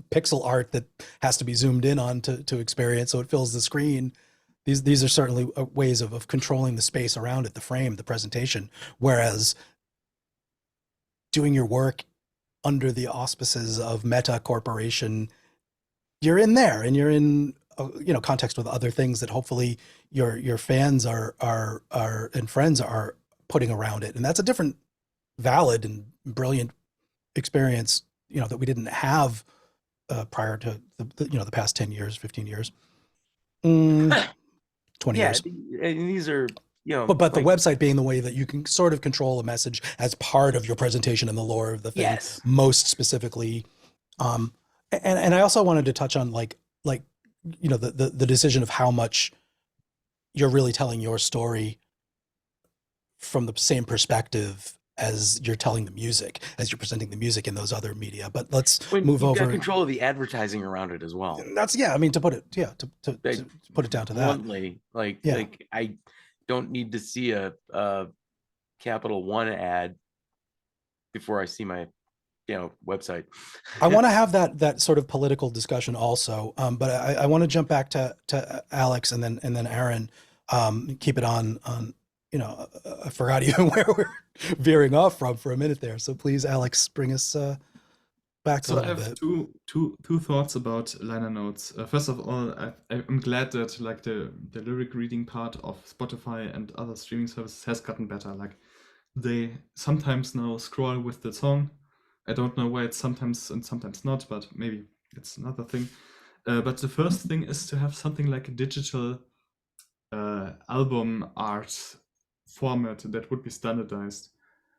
S1: pixel art that has to be zoomed in on to experience so it fills the screen. These are certainly ways of controlling the space around it, the frame, the presentation. Whereas doing your work under the auspices of Meta Corporation, you're in there and you're in context with other things that hopefully your fans are and friends are putting around it, and that's a different, valid and brilliant experience that we didn't have prior to the past 10 years, 15 years, 20 years.
S6: And these are
S1: but like, the website being the way that you can sort of control a message as part of your presentation and the lore of the thing.
S6: Yes.
S1: Most specifically, and I also wanted to touch on like the decision of how much you're really telling your story from the same perspective as you're telling the music, as you're presenting the music in those other media. But let's
S6: When
S1: move
S6: you've
S1: over.
S6: got control of the advertising around it as well.
S1: That's I mean, to put it, to put it down to that.
S6: Bluntly, like I don't need to see a Capital One ad before I see my website.
S1: I want to have that sort of political discussion also, but I want to jump back to Alex and then Aaron. Keep it on. I forgot even where we're veering off from for a minute there. So please, Alex, bring us back a
S4: So I
S1: little
S4: have
S1: bit.
S4: two thoughts about liner notes. First of all, I'm glad that like the lyric reading part of Spotify and other streaming services has gotten better. Like they sometimes now scroll with the song. I don't know why it's sometimes and sometimes not, but maybe it's another thing. But the first thing is to have something like a digital album art format that would be standardized.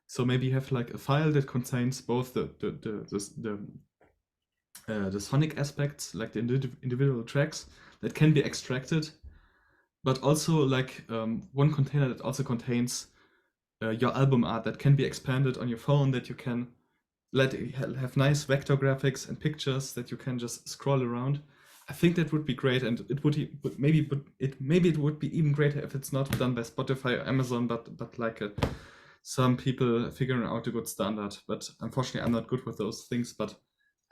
S4: So maybe you have like a file that contains both the sonic aspects, like the individual tracks that can be extracted, but also like one container that also contains your album art that can be expanded on your phone, that you can have nice vector graphics and pictures that you can just scroll around. I think that would be great, and it would maybe it would be even greater if it's not done by Spotify or Amazon, but like some people figuring out a good standard. But unfortunately, I'm not good with those things. But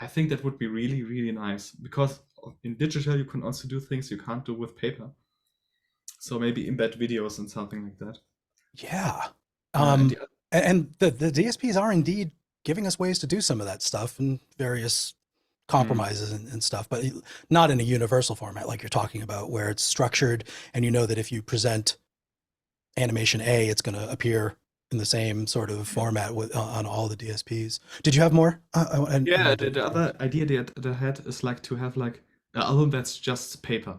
S4: I think that would be really, really nice, because in digital you can also do things you can't do with paper. So maybe embed videos and something like that.
S1: Yeah.
S4: And
S1: And the DSPs are indeed giving us ways to do some of that stuff and various compromises and stuff, but not in a universal format like you're talking about, where it's structured and you know that if you present animation A, it's going to appear in the same sort of format on all the DSPs. Did you have more?
S4: The other idea that I had is like to have like an album that's just paper,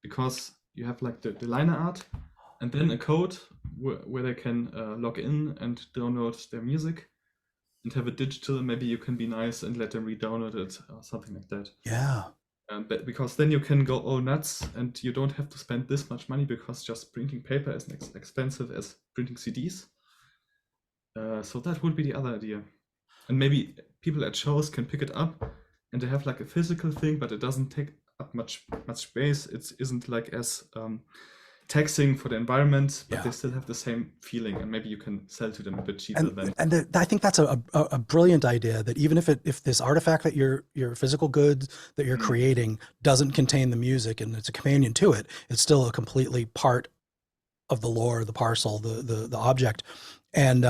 S4: because you have like the liner art and then a code where they can log in and download their music, and have it digital. Maybe you can be nice and let them re-download it or something like that.
S1: Yeah.
S4: But because then you can go all nuts and you don't have to spend this much money, because just printing paper is as expensive as printing CDs. So that would be the other idea. And maybe people at shows can pick it up and they have like a physical thing, but it doesn't take up much space. It isn't like as taxing for the environment, but they still have the same feeling, and maybe you can sell to them a bit cheaper.
S1: I think that's a brilliant idea, that even if this artifact that your physical goods that you're creating doesn't contain the music and it's a companion to it, it's still a completely part of the lore, the parcel, the object. And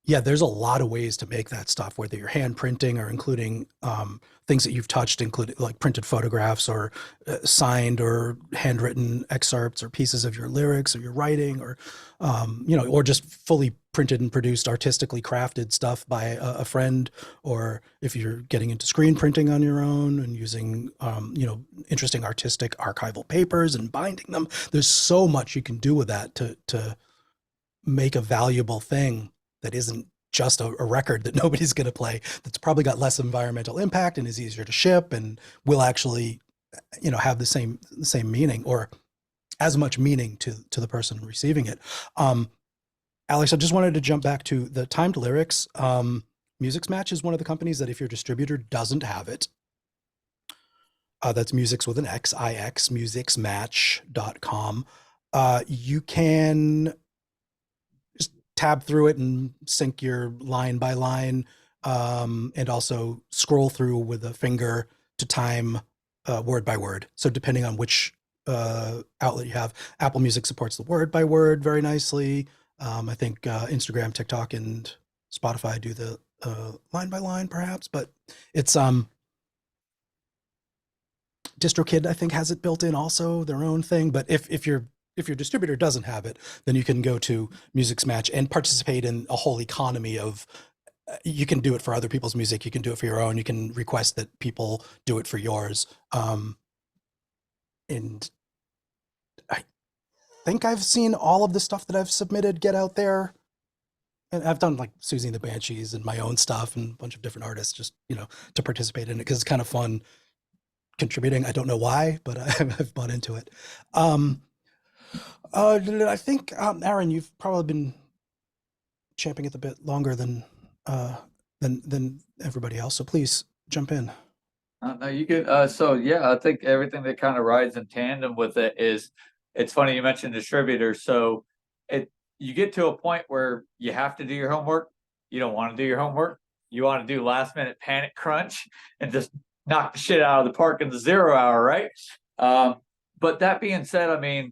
S1: there's a lot of ways to make that stuff, whether you're hand printing or including things that you've touched, including like printed photographs or signed or handwritten excerpts or pieces of your lyrics or your writing, or or just fully printed and produced, artistically crafted stuff by a friend, or if you're getting into screen printing on your own and using interesting artistic archival papers and binding them. There's so much you can do with that to make a valuable thing that isn't just a record that nobody's going to play, that's probably got less environmental impact and is easier to ship and will actually have the same meaning, or as much meaning to the person receiving it. Alex, I just wanted to jump back to the timed lyrics. Musics Match is one of the companies that if your distributor doesn't have it, that's Musics with an X, IX, musicsmatch.com. You can tab through it and sync your line by line, and also scroll through with a finger to time word by word. So depending on which outlet you have, Apple Music supports the word by word very nicely. I think Instagram, TikTok, and Spotify do the line by line perhaps, but it's DistroKid I think has it built in also, their own thing. But if your distributor doesn't have it, then you can go to Musics Match and participate in a whole economy of, you can do it for other people's music, you can do it for your own, you can request that people do it for yours. And I think I've seen all of the stuff that I've submitted get out there. And I've done like Susie and the Banshees and my own stuff and a bunch of different artists just, to participate in it, because it's kind of fun contributing. I don't know why, but I've bought into it. I think, Aaron, you've probably been champing at the bit longer than everybody else. So please jump in.
S3: No, you could. So yeah, I think everything that kind of rides in tandem with it is. It's funny you mentioned distributors. So you get to a point where you have to do your homework. You don't want to do your homework. You want to do last minute panic crunch and just knock the shit out of the park in the 0 hour, right? But that being said, I mean,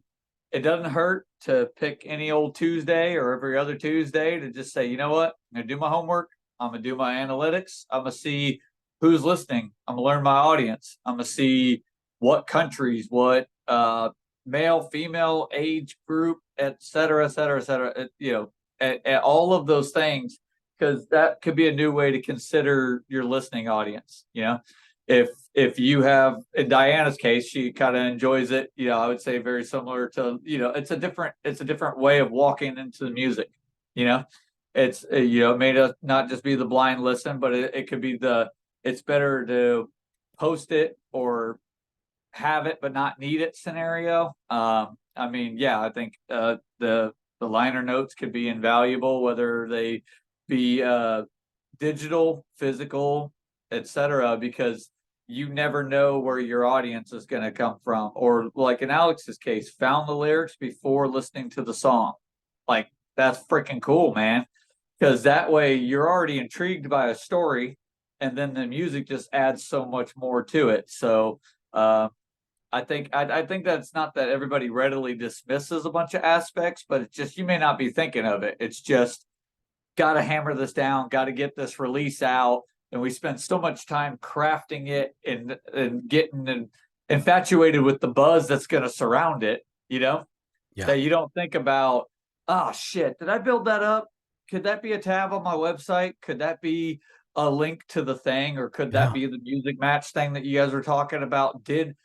S3: it doesn't hurt to pick any old Tuesday or every other Tuesday to just say, you know what, I'm gonna do my homework. I'm gonna do my analytics. I'm gonna see who's listening. I'm gonna learn my audience. I'm gonna see what countries, what male, female, age group, et cetera, et cetera, et cetera. At all of those things, because that could be a new way to consider your listening audience. If you have, in Diana's case, she kind of enjoys it. I would say very similar to, it's a different way of walking into the music. It's it may not just be the blind listen, but it could be it's better to post it or have it but not need it scenario. I think the liner notes could be invaluable, whether they be digital, physical, etc., because you never know where your audience is going to come from. Or like in Alex's case, found the lyrics before listening to the song. Like, that's freaking cool, man. Because that way you're already intrigued by a story, and then the music just adds so much more to it. So I think that's not that everybody readily dismisses a bunch of aspects, but it's just you may not be thinking of it. It's just got to hammer this down, got to get this release out. And we spend so much time crafting it and getting infatuated with the buzz that's going to surround it, that you don't think about, oh, shit, did I build that up? Could that be a tab on my website? Could that be a link to the thing? Or could that be the music match thing that you guys were talking about? Did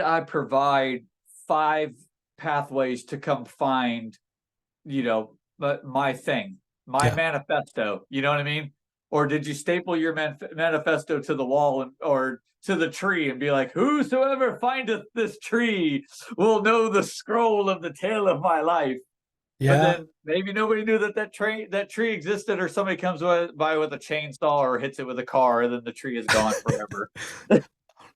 S3: I provide 5 pathways to come find, my thing, my manifesto? You know what I mean? Or did you staple your manifesto to the wall or to the tree and be like, whosoever findeth this tree will know the scroll of the tale of my life? Yeah. But then maybe nobody knew that tree existed, or somebody comes by with a chainsaw or hits it with a car, and then the tree is gone forever.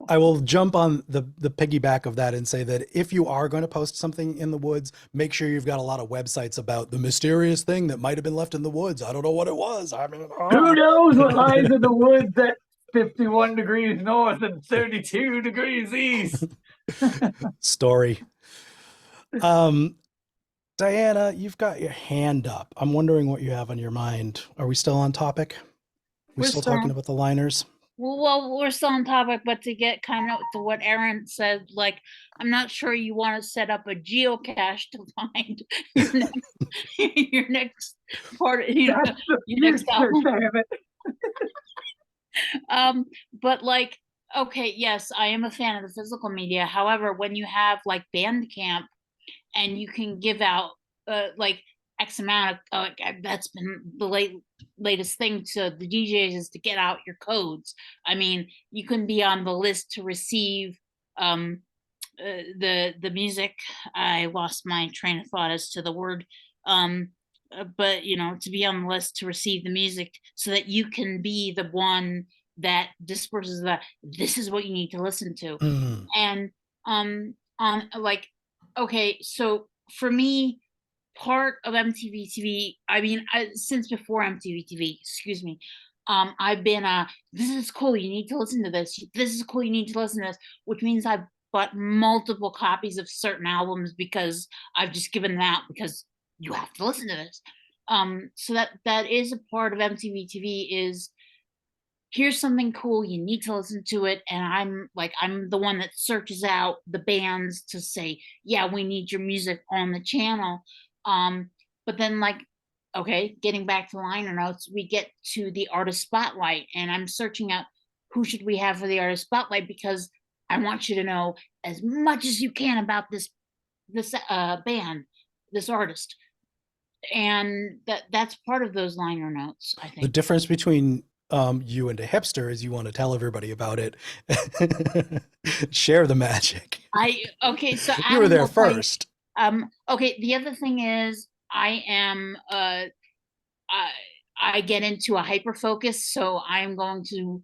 S1: I will jump on the piggyback of that and say that if you are going to post something in the woods, make sure you've got a lot of websites about the mysterious thing that might have been left in the woods. I don't know what it was. I mean,
S3: who knows what lies in the woods at 51 degrees north and 32 degrees east?
S1: Story. Diana, you've got your hand up. I'm wondering what you have on your mind. Are we still on topic? We're still talking about the liners?
S5: Well, we're still on topic, but to get kind of to what Aaron said, like, I'm not sure you want to set up a geocache to find your next part, your next album. But like, okay, yes, I am a fan of the physical media. However, when you have like Bandcamp and you can give out like X amount of, that's been the latest thing to the DJs is to get out your codes. I mean, you can be on the list to receive the music. I lost my train of thought as to the word. But to be on the list to receive the music so that you can be the one that disperses this is what you need to listen to. And like, okay, so for me, part of MTV TV, I mean, since before MTV TV, excuse me, I've been this is cool, you need to listen to this. This is cool, you need to listen to this, which means I've bought multiple copies of certain albums because I've just given them out because you have to listen to this. So that is a part of MTV TV is, here's something cool, you need to listen to it. And I'm the one that searches out the bands to say, yeah, we need your music on the channel. But then, like, okay, getting back to liner notes, we get to the artist spotlight, and I'm searching out who should we have for the artist spotlight, because I want you to know as much as you can about this band, this artist. And that's part of those liner notes, I think.
S1: The difference between you and a hipster is you want to tell everybody about it. Share the magic.
S5: So
S1: you were there first.
S5: Okay, the other thing is I am I get into a hyper focus, so I'm going to.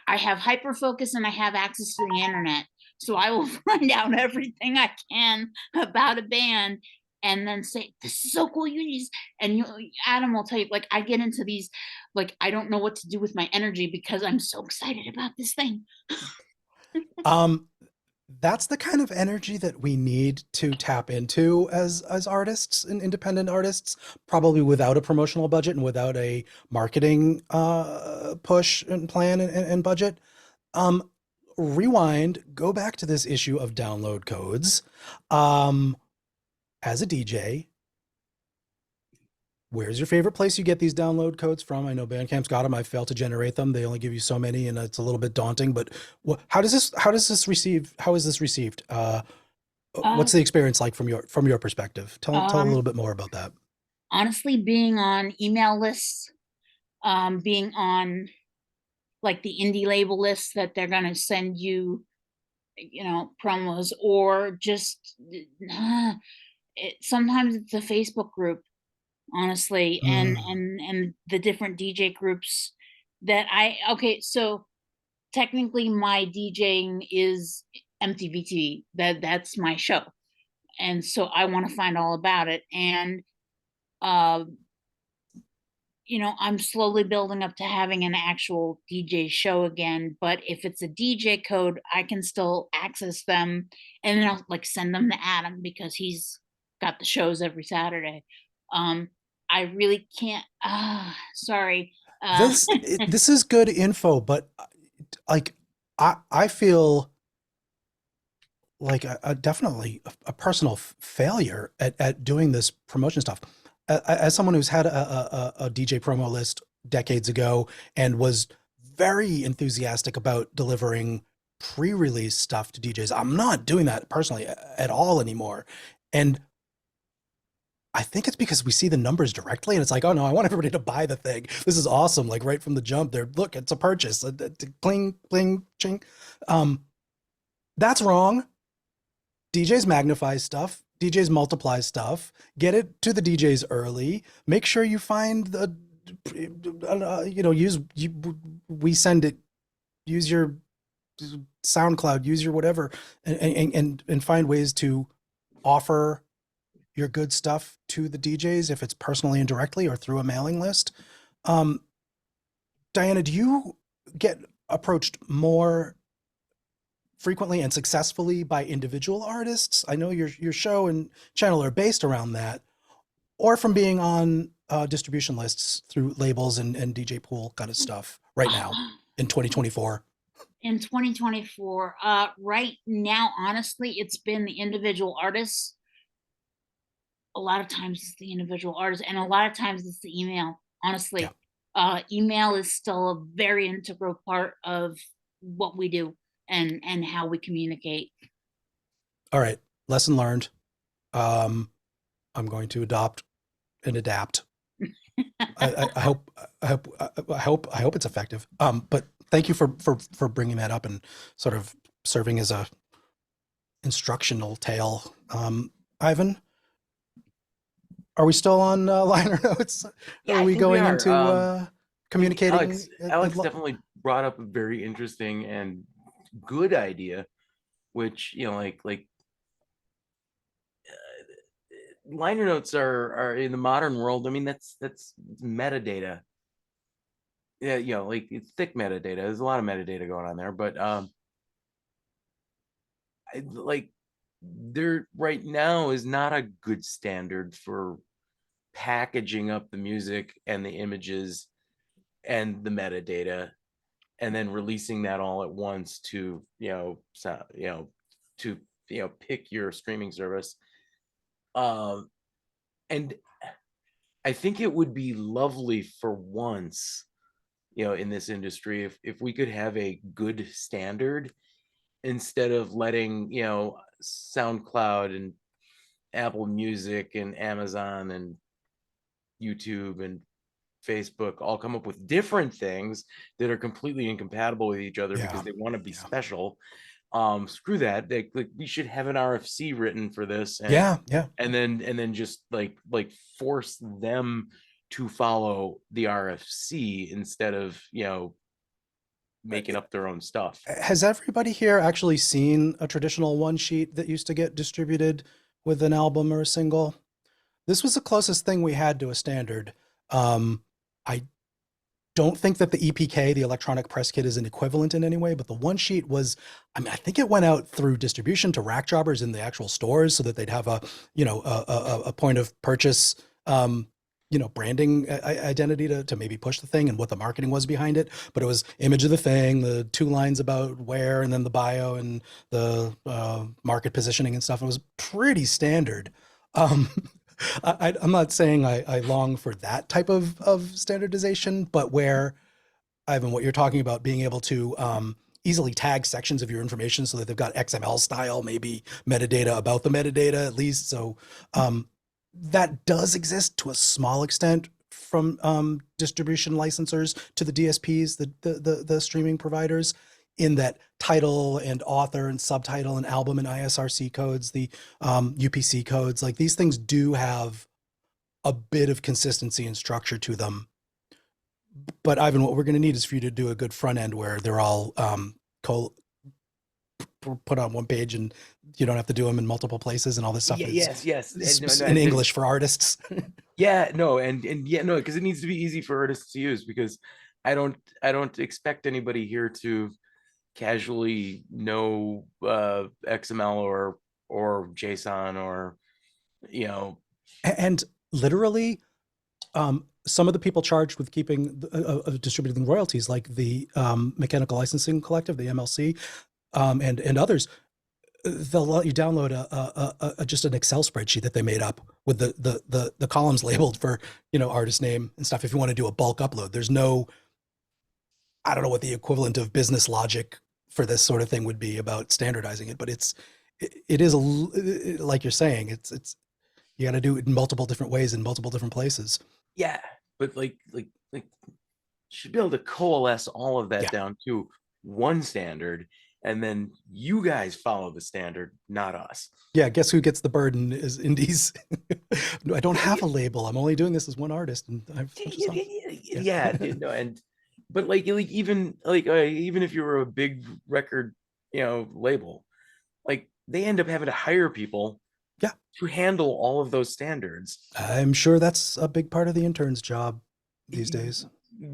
S5: I have hyper focus and I have access to the internet, so I will find out everything I can about a band, and then say, "This is so cool, you need." And Adam will tell you, like, I get into these, like, I don't know what to do with my energy because I'm so excited about this thing.
S1: That's the kind of energy that we need to tap into as artists and independent artists, probably without a promotional budget and without a marketing push and plan and budget. Rewind, go back to this issue of download codes. As a DJ, where's your favorite place you get these download codes from? I know Bandcamp's got them. I failed to generate them. They only give you so many, and it's a little bit daunting. But how is this received? What's the experience like from your perspective? Tell a little bit more about that.
S5: Honestly, being on email lists, being on like the indie label lists that they're gonna send you, promos, or just sometimes it's a Facebook group, honestly, and the different DJ groups that so technically my DJing is MTV. That's my show, and so I want to find all about it. And I'm slowly building up to having an actual DJ show again, but if it's a DJ code, I can still access them, and then I'll like send them to Adam because he's got the shows every Saturday. I really can't, sorry.
S1: This is good info, but like, I feel like definitely a personal failure at doing this promotion stuff. As someone who's had a DJ promo list decades ago and was very enthusiastic about delivering pre-release stuff to DJs, I'm not doing that personally at all anymore. And I think it's because we see the numbers directly and it's like, oh no, I want everybody to buy the thing. This is awesome. Like right from the jump there, look, it's a purchase. Cling, cling, ching. That's wrong. DJs magnify stuff. DJs multiply stuff. Get it to the DJs early. Make sure you find the, we send it, use your SoundCloud, use your whatever, and find ways to offer your good stuff to the DJs, if it's personally and directly or through a mailing list. Diana, do you get approached more frequently and successfully by individual artists? I know your show and channel are based around that, or from being on distribution lists through labels and DJ pool kind of stuff right now in 2024.
S5: In 2024, right now, honestly, it's been the individual artists. A lot of times it's the individual artists, and a lot of times it's the email. Honestly, email is still a very integral part of what we do and how we communicate.
S1: All right, lesson learned. I'm going to adopt and adapt. I hope it's effective. But thank you for bringing that up and sort of serving as a instructional tale. Ivan, are we still on liner notes?
S6: Yeah,
S1: are we going
S6: we are.
S1: into communicating?
S6: Alex definitely brought up a very interesting and good idea, which liner notes are in the modern world. I mean, that's metadata. Yeah, like it's thick metadata. There's a lot of metadata going on there, but there right now is not a good standard for packaging up the music and the images and the metadata and then releasing that all at once to pick your streaming service. And I think it would be lovely for once, in this industry, if we could have a good standard instead of letting, SoundCloud and Apple Music and Amazon and YouTube and Facebook all come up with different things that are completely incompatible with each other because they want to be special. Screw that. We should have an RFC written for this. And, and then just like force them to follow the RFC instead of, you know, making up their own stuff.
S1: Has everybody here actually seen a traditional one sheet that used to get distributed with an album or a single? This was the closest thing we had to a standard. I don't think that the EPK, the electronic press kit, is an equivalent in any way, but the one sheet was, I mean, I think it went out through distribution to rack jobbers in the actual stores so that they'd have a, you know, a point of purchase, you know, branding identity to maybe push the thing and what the marketing was behind it. But it was image of the thing, the 2 lines about where, and then the bio and the market positioning and stuff. It was pretty standard. I'm not saying I long for that type of standardization, but where, Ivan, what you're talking about, being able to easily tag sections of your information so that they've got XML style, maybe metadata about the metadata at least. So that does exist to a small extent from distribution licensors to the DSPs, the streaming providers, in that title and author and subtitle and album and ISRC codes, the UPC codes, like these things do have a bit of consistency and structure to them. But Ivan, what we're going to need is for you to do a good front end where they're all put on one page and you don't have to do them in multiple places and all this stuff.
S6: Yes.
S1: In English for artists.
S6: Yeah, no, and yeah, no, because it needs to be easy for artists to use, because I don't expect anybody here to casually know XML or JSON or, you know.
S1: And literally, some of the people charged with keeping distributing royalties, like the Mechanical Licensing Collective, the MLC, and others, they'll let you download just an Excel spreadsheet that they made up with the columns labeled for, you know, artist name and stuff. If you want to do a bulk upload, there's no, I don't know what the equivalent of business logic for this sort of thing would be about standardizing it, but it is like you're saying, it's you got to do it in multiple different ways in multiple different places.
S6: Yeah, but like you should be able to coalesce all of that down to one standard, and then you guys follow the standard, not us.
S1: Yeah, guess who gets the burden is indies. I don't have a label. I'm only doing this as one artist, and I've but even if you were a big record, you know, label, like they end up having to hire people to handle all of those standards. I'm sure that's a big part of the intern's job these days.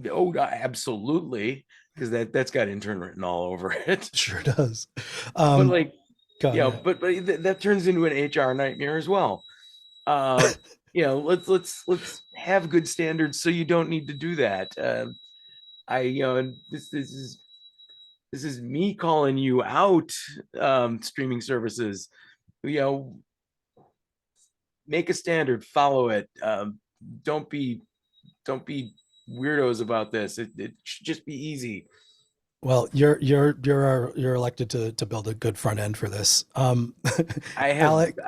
S6: Oh, absolutely, because that's got intern written all over it.
S1: Sure does.
S6: But like, but that turns into an HR nightmare as well. You know, let's have good standards so you don't need to do that. And this is me calling you out, streaming services. You know, make a standard, follow it. Don't be weirdos about this. It should just be easy.
S1: Well, you're elected to build a good front end for this.
S6: I think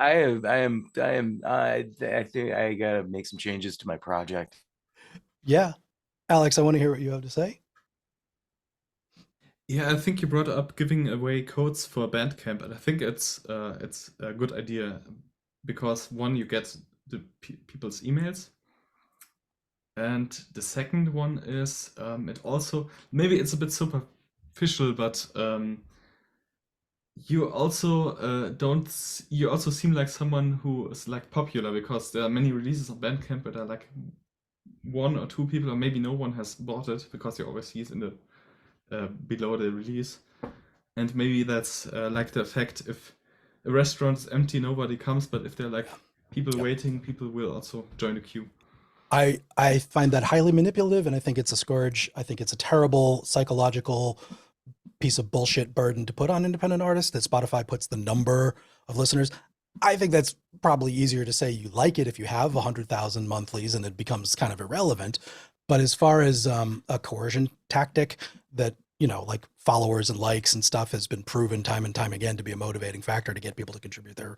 S6: I gotta make some changes to my project.
S1: Yeah, Alex, I want to hear what you have to say.
S4: Yeah, I think you brought up giving away codes for Bandcamp, and I think it's a good idea because one, you get the people's emails, and the second one is it also, maybe it's a bit superficial, but you also you also seem like someone who is like popular, because there are many releases on Bandcamp that are like 1 or 2 people, or maybe no one has bought it because you always see it in the below the release. And maybe that's like the effect, if a restaurant is empty, nobody comes, but if there are like people waiting, people will also join the queue.
S1: I find that highly manipulative, and I think it's a scourge. I think it's a terrible psychological piece of bullshit burden to put on independent artists, that Spotify puts the number of listeners. I think that's probably easier to say you like it if you have 100,000 monthlies and it becomes kind of irrelevant. But as far as a coercion tactic that, you know, like followers and likes and stuff has been proven time and time again to be a motivating factor to get people to contribute their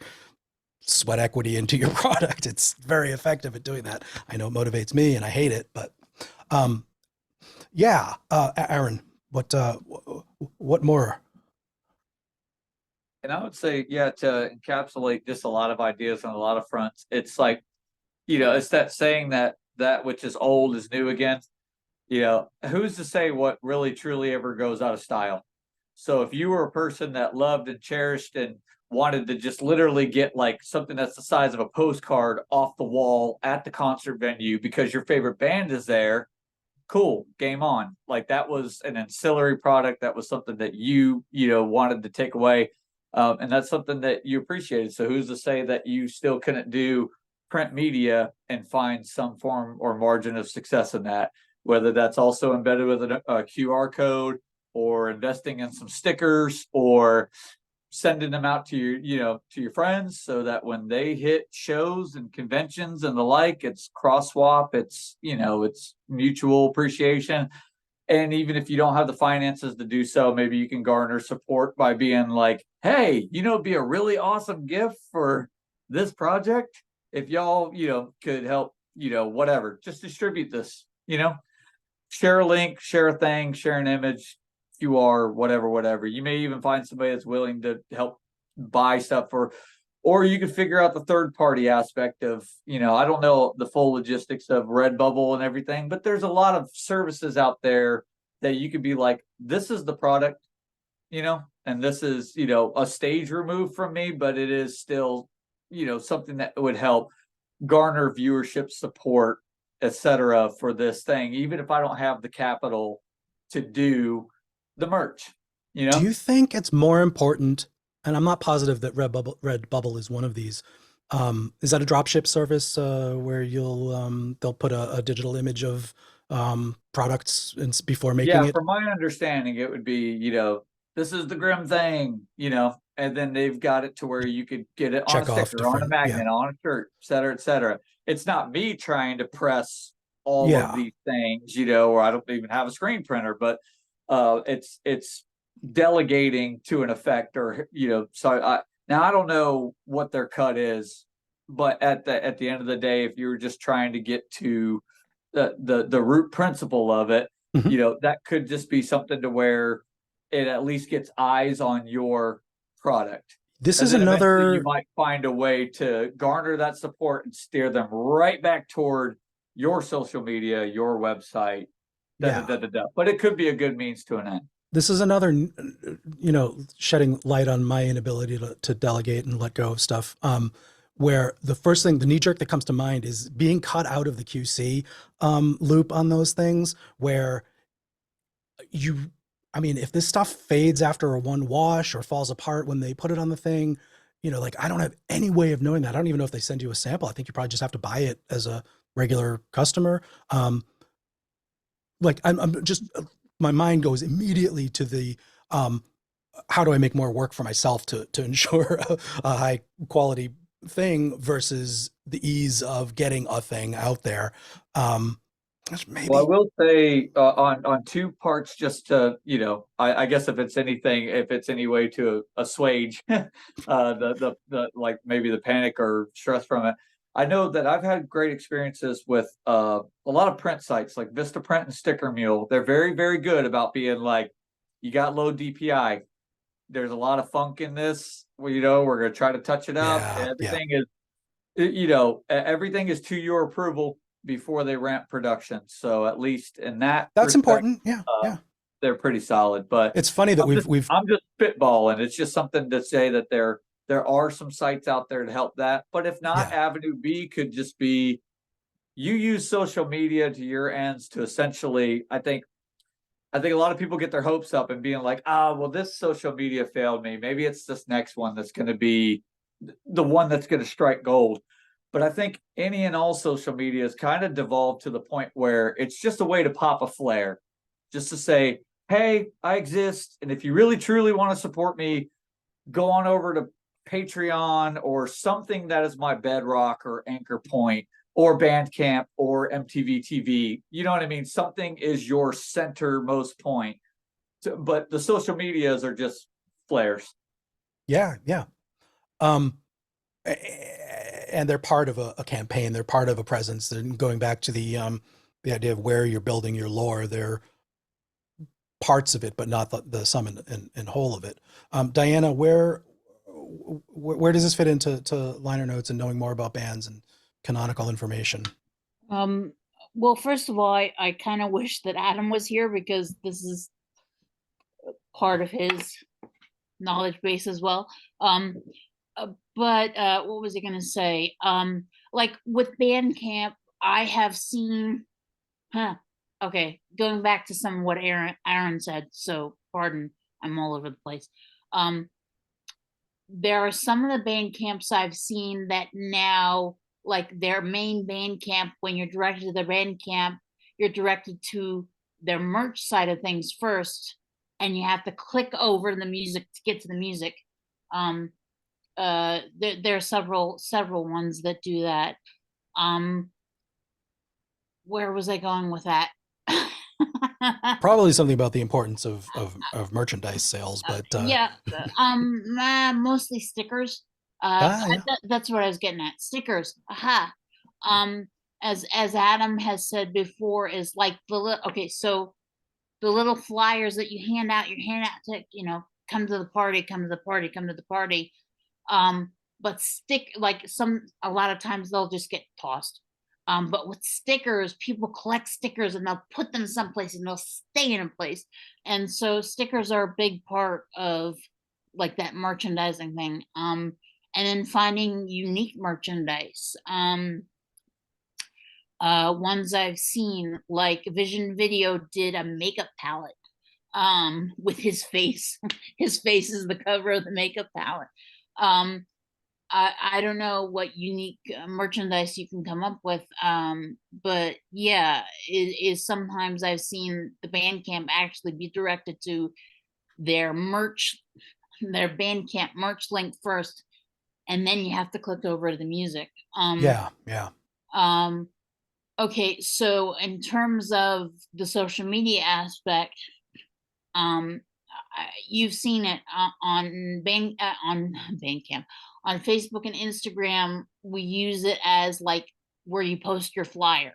S1: sweat equity into your product. It's very effective at doing that. I know it motivates me and I hate it, but Aaron, what more?
S3: And I would say, to encapsulate just a lot of ideas on a lot of fronts, it's like, you know, it's that saying that that which is old is new again. You know, who's to say what really truly ever goes out of style? So if you were a person that loved and cherished and wanted to just literally get like something that's the size of a postcard off the wall at the concert venue because your favorite band is there, cool, game on. Like that was an ancillary product. That was something that you know, wanted to take away. And that's something that you appreciated. So who's to say that you still couldn't do print media and find some form or margin of success in that, whether that's also embedded with a QR code or investing in some stickers or sending them out to your, you know, to your friends so that when they hit shows and conventions and the like, it's cross swap, it's, you know, it's mutual appreciation. And even if you don't have the finances to do so, maybe you can garner support by being like, hey, you know, it'd be a really awesome gift for this project if y'all, you know, could help, you know, whatever, just distribute this, you know, share a link, share a thing, share an image, QR, whatever. You may even find somebody that's willing to help buy stuff or you could figure out the third party aspect of, you know, I don't know the full logistics of Redbubble and everything, but there's a lot of services out there that you could be like, this is the product, you know, and this is, you know, a stage removed from me, but it is still, you know, something that would help garner viewership, support, etc. for this thing, even if I don't have the capital to do the merch, you know.
S1: Do you think it's more important, and I'm not positive that Redbubble is one of these, is that a dropship service where you'll they'll put a digital image of products before making it?
S3: From my understanding, it would be, you know, this is the Grim thing, you know, and then they've got it to where you could get it on
S1: Check
S3: a
S1: off
S3: sticker, on a
S1: different,
S3: magnet, on a shirt, et cetera, et cetera. It's not me trying to press all
S1: Yeah.
S3: of these things, you know, or I don't even have a screen printer, but it's delegating to an effect, or, you know, so now I don't know what their cut is, but at the end of the day, if you were just trying to get to the root principle of it,
S1: Mhm.
S3: you know, that could just be something to where it at least gets eyes on your product.
S1: This
S3: And
S1: is
S3: then eventually you
S1: another,
S3: might find a way to garner that support and steer them right back toward your social media, your website,
S1: yeah.
S3: But it could be a good means to an end.
S1: This is another, you know, shedding light on my inability to delegate and let go of stuff. Where the first thing, the knee jerk that comes to mind is being cut out of the QC loop on those things, where I mean, if this stuff fades after a one wash or falls apart when they put it on the thing, you know, like I don't have any way of knowing that. I don't even know if they send you a sample. I think you probably just have to buy it as a regular customer. Like I'm just, my mind goes immediately to the, how do I make more work for myself to ensure a high quality thing versus the ease of getting a thing out there. Maybe.
S3: Well, I will say on two parts, just to, you know, I guess if it's any way to assuage the like maybe the panic or stress from it, I know that I've had great experiences with a lot of print sites like Vistaprint and Sticker Mule. They're very, very good about being like, you got low DPI. There's a lot of funk in this. Well, you know, we're going to try to touch it up.
S1: Yeah,
S3: Everything is, you know, everything is to your approval before they ramp production. So at least in that,
S1: that's important. Yeah, yeah.
S3: They're pretty solid. But
S1: it's funny that
S3: I'm just spitballing. It's just something to say that there are some sites out there to help that. But if not, Avenue B could just be, you use social media to your ends to essentially, I think a lot of people get their hopes up and being like, well, this social media failed me. Maybe it's this next one that's going to be the one that's going to strike gold. But I think any and all social media has kind of devolved to the point where it's just a way to pop a flare, just to say, hey, I exist. And if you really, truly want to support me, go on over to Patreon or something that is my bedrock or anchor point, or Bandcamp or MTV TV. You know what I mean? Something is your centermost point. But the social medias are just flares.
S1: Yeah, yeah. And they're part of a campaign. They're part of a presence. And going back to the idea of where you're building your lore, they're parts of it, but not the sum and whole of it. Diana, where does this fit into liner notes and knowing more about bands and canonical information?
S5: Well, first of all, I kind of wish that Adam was here because this is part of his knowledge base as well. But what was I going to say? Like with Bandcamp, I have seen, okay, going back to some of what Aaron said, so pardon, I'm all over the place. There are some of the Bandcamps I've seen that now, like their main Bandcamp, when you're directed to the Bandcamp, you're directed to their merch side of things first, and you have to click over the music to get to the music. There are several ones that do that. Where was I going with that?
S1: Probably something about the importance of merchandise sales, but
S5: yeah, mostly stickers.
S1: yeah.
S5: That's what I was getting at. Stickers. Aha. As Adam has said before, is like okay, so the little flyers that you hand out to, you know, come to the party, come to the party, come to the party. But a lot of times they'll just get tossed. But with stickers, people collect stickers and they'll put them someplace and they'll stay in a place. And so stickers are a big part of like that merchandising thing. And then finding unique merchandise. Ones I've seen, like Vision Video did a makeup palette with his face. His face is the cover of the makeup palette. I don't know what unique merchandise you can come up with, but yeah, is sometimes I've seen the Bandcamp actually be directed to their merch, their Bandcamp merch link first, and then you have to click over to the music.
S1: Yeah.
S5: Okay, so in terms of the social media aspect, you've seen it on Bandcamp. On Facebook and Instagram, we use it as like where you post your flyer.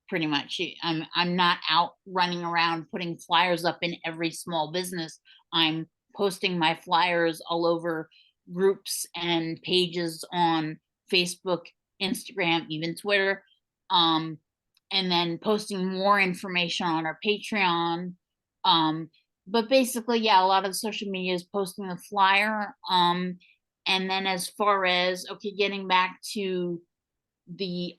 S5: Pretty much, I'm not out running around putting flyers up in every small business. I'm posting my flyers all over groups and pages on Facebook, Instagram, even Twitter, and then posting more information on our Patreon. But basically, yeah, a lot of social media is posting the flyer. And then as far as, okay, getting back to the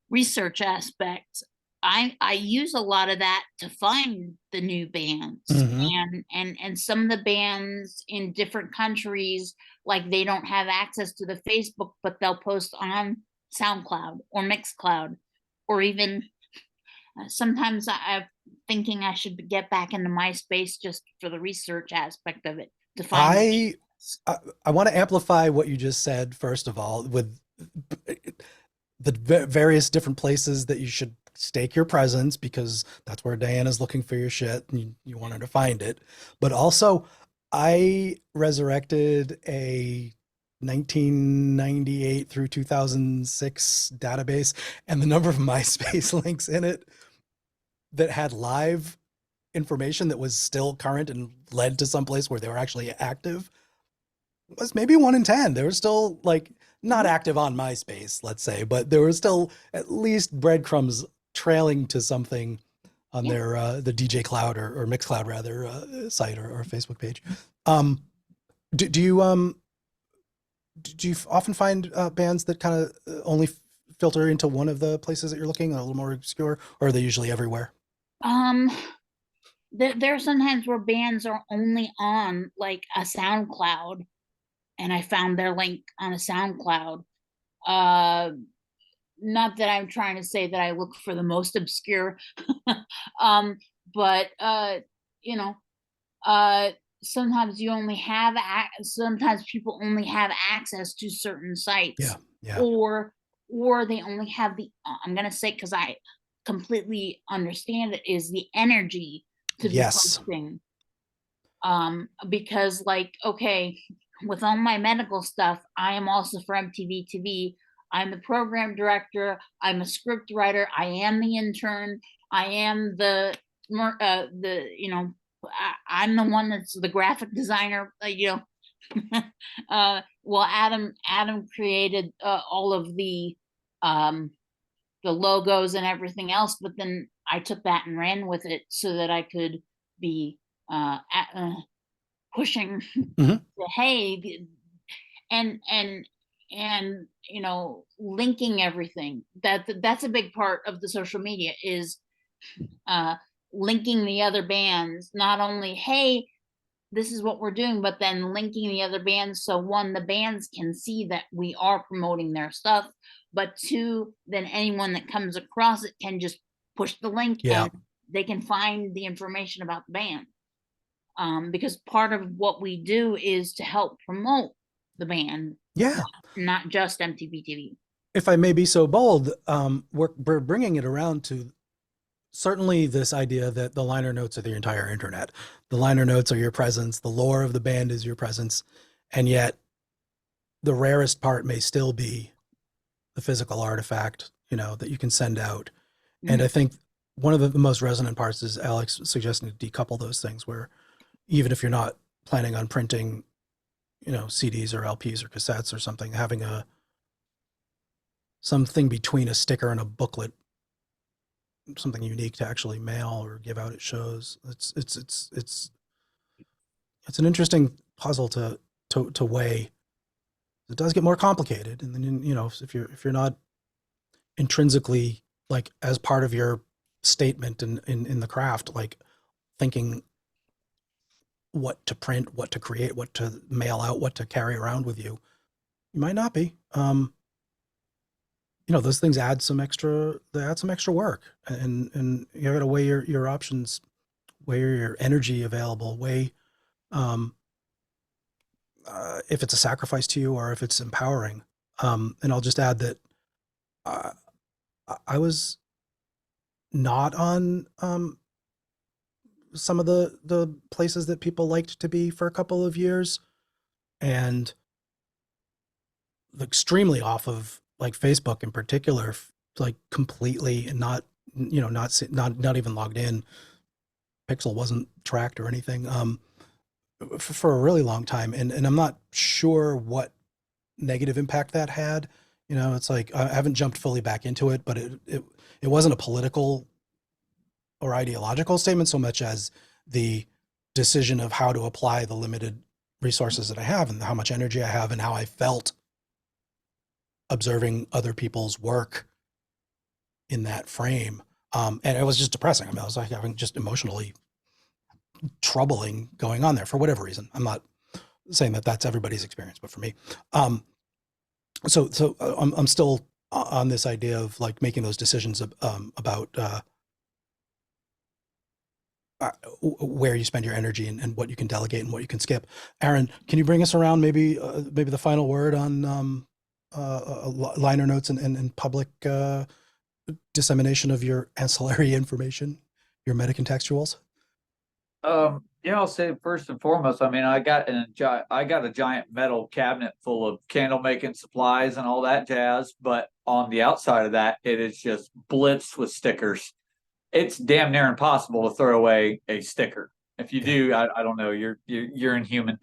S5: research aspect, I use a lot of that to find the new bands. And some of the bands in different countries, like they don't have access to the Facebook, but they'll post on SoundCloud or Mixcloud, or even sometimes I'm thinking I should get back into MySpace just for the research aspect of it. To find
S1: I want to amplify what you just said, first of all, with the various different places that you should stake your presence, because that's where Diana's looking for your shit and you want her to find it. But also, I resurrected a 1998 through 2006 database, and the number of MySpace links in it that had live information that was still current and led to some place where they were actually active was maybe 1 in 10. They were still like not active on MySpace, let's say, but there were still at least breadcrumbs trailing to something on their the DJ Cloud or Mixcloud rather site or Facebook page. Do you often find bands that kind of only filter into one of the places that you're looking, a little more obscure, or are they usually everywhere?
S5: There are sometimes where bands are only on like a SoundCloud, and I found their link on a SoundCloud. Not that I'm trying to say that I look for the most obscure, but you know, sometimes you only have sometimes people only have access to certain sites, or they only have the I'm gonna say, because I completely understand it, is the energy to be posting. Because like, okay, with all my medical stuff, I am also for MTV TV. I'm the program director, I'm a script writer, I am the intern, I am the you know, I'm the one that's the graphic designer, you know. Well, Adam created all of the the logos and everything else, but then I took that and ran with it so that I could be pushing
S1: Mhm.
S5: the, hey, and you know, linking everything. That's a big part of the social media, is linking the other bands. Not only, hey, this is what we're doing, but then linking the other bands, so one, the bands can see that we are promoting their stuff, but two, then anyone that comes across it can just push the link
S1: Yeah.
S5: and they can find the information about the band. Because part of what we do is to help promote the band,
S1: Yeah.
S5: not just MTV TV.
S1: If I may be so bold, we're bringing it around to certainly this idea that the liner notes are the entire internet. The liner notes are your presence. The lore of the band is your presence. And yet the rarest part may still be the physical artifact, you know, that you can send out. And I think one of the most resonant parts is Alex suggesting to decouple those things, where even if you're not planning on printing, you know, CDs or LPs or cassettes or something, having something between a sticker and a booklet, something unique to actually mail or give out at shows. It's an interesting puzzle to weigh. It does get more complicated, and then, you know, if you're not intrinsically, like, as part of your statement in the craft, like thinking what to print, what to create, what to mail out, what to carry around with you, you might not be. You know, those things add some extra work, and you got to weigh your options, weigh your energy available, weigh if it's a sacrifice to you or if it's empowering. And I'll just add that I was not on some of the places that people liked to be for a couple of years, and extremely off of, like, Facebook in particular, like completely, and not, you know, not even logged in. Pixel wasn't tracked or anything for a really long time, and I'm not sure what negative impact that had. You know, it's like I haven't jumped fully back into it, but it wasn't a political or ideological statement so much as the decision of how to apply the limited resources that I have and how much energy I have and how I felt observing other people's work in that frame. And it was just depressing. I mean, I was like having just emotionally troubling going on there for whatever reason. I'm not saying that that's everybody's experience, but for me, so I'm still on this idea of, like, making those decisions about where you spend your energy and what you can delegate and what you can skip. Aaron, can you bring us around maybe the final word on liner notes and public dissemination of your ancillary information, your metacontextuals?
S3: Yeah, I'll say first and foremost, I mean, I got a giant metal cabinet full of candle making supplies and all that jazz, but on the outside of that, it is just blitzed with stickers. It's damn near impossible to throw away a sticker. If you do, I don't know, you're inhuman.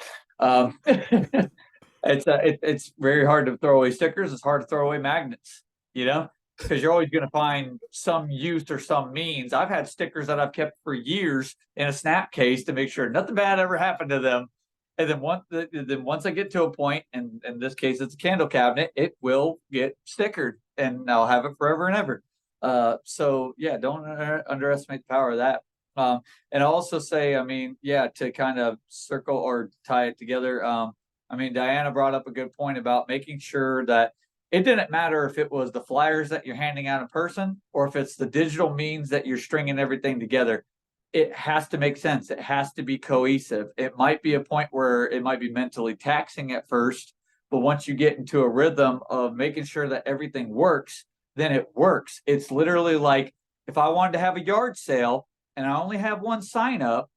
S3: It's very hard to throw away stickers. It's hard to throw away magnets, you know, because you're always going to find some use or some means. I've had stickers that I've kept for years in a snap case to make sure nothing bad ever happened to them. And then once I get to a point, and in this case it's a candle cabinet, it will get stickered, and I'll have it forever and ever. So yeah, don't underestimate the power of that. And I'll also say, I mean, yeah, to kind of circle or tie it together. I mean, Diana brought up a good point about making sure that it didn't matter if it was the flyers that you're handing out in person or if it's the digital means that you're stringing everything together. It has to make sense. It has to be cohesive. It might be a point where it might be mentally taxing at first, but once you get into a rhythm of making sure that everything works, then it works. It's literally like if I wanted to have a yard sale and I only have one sign up,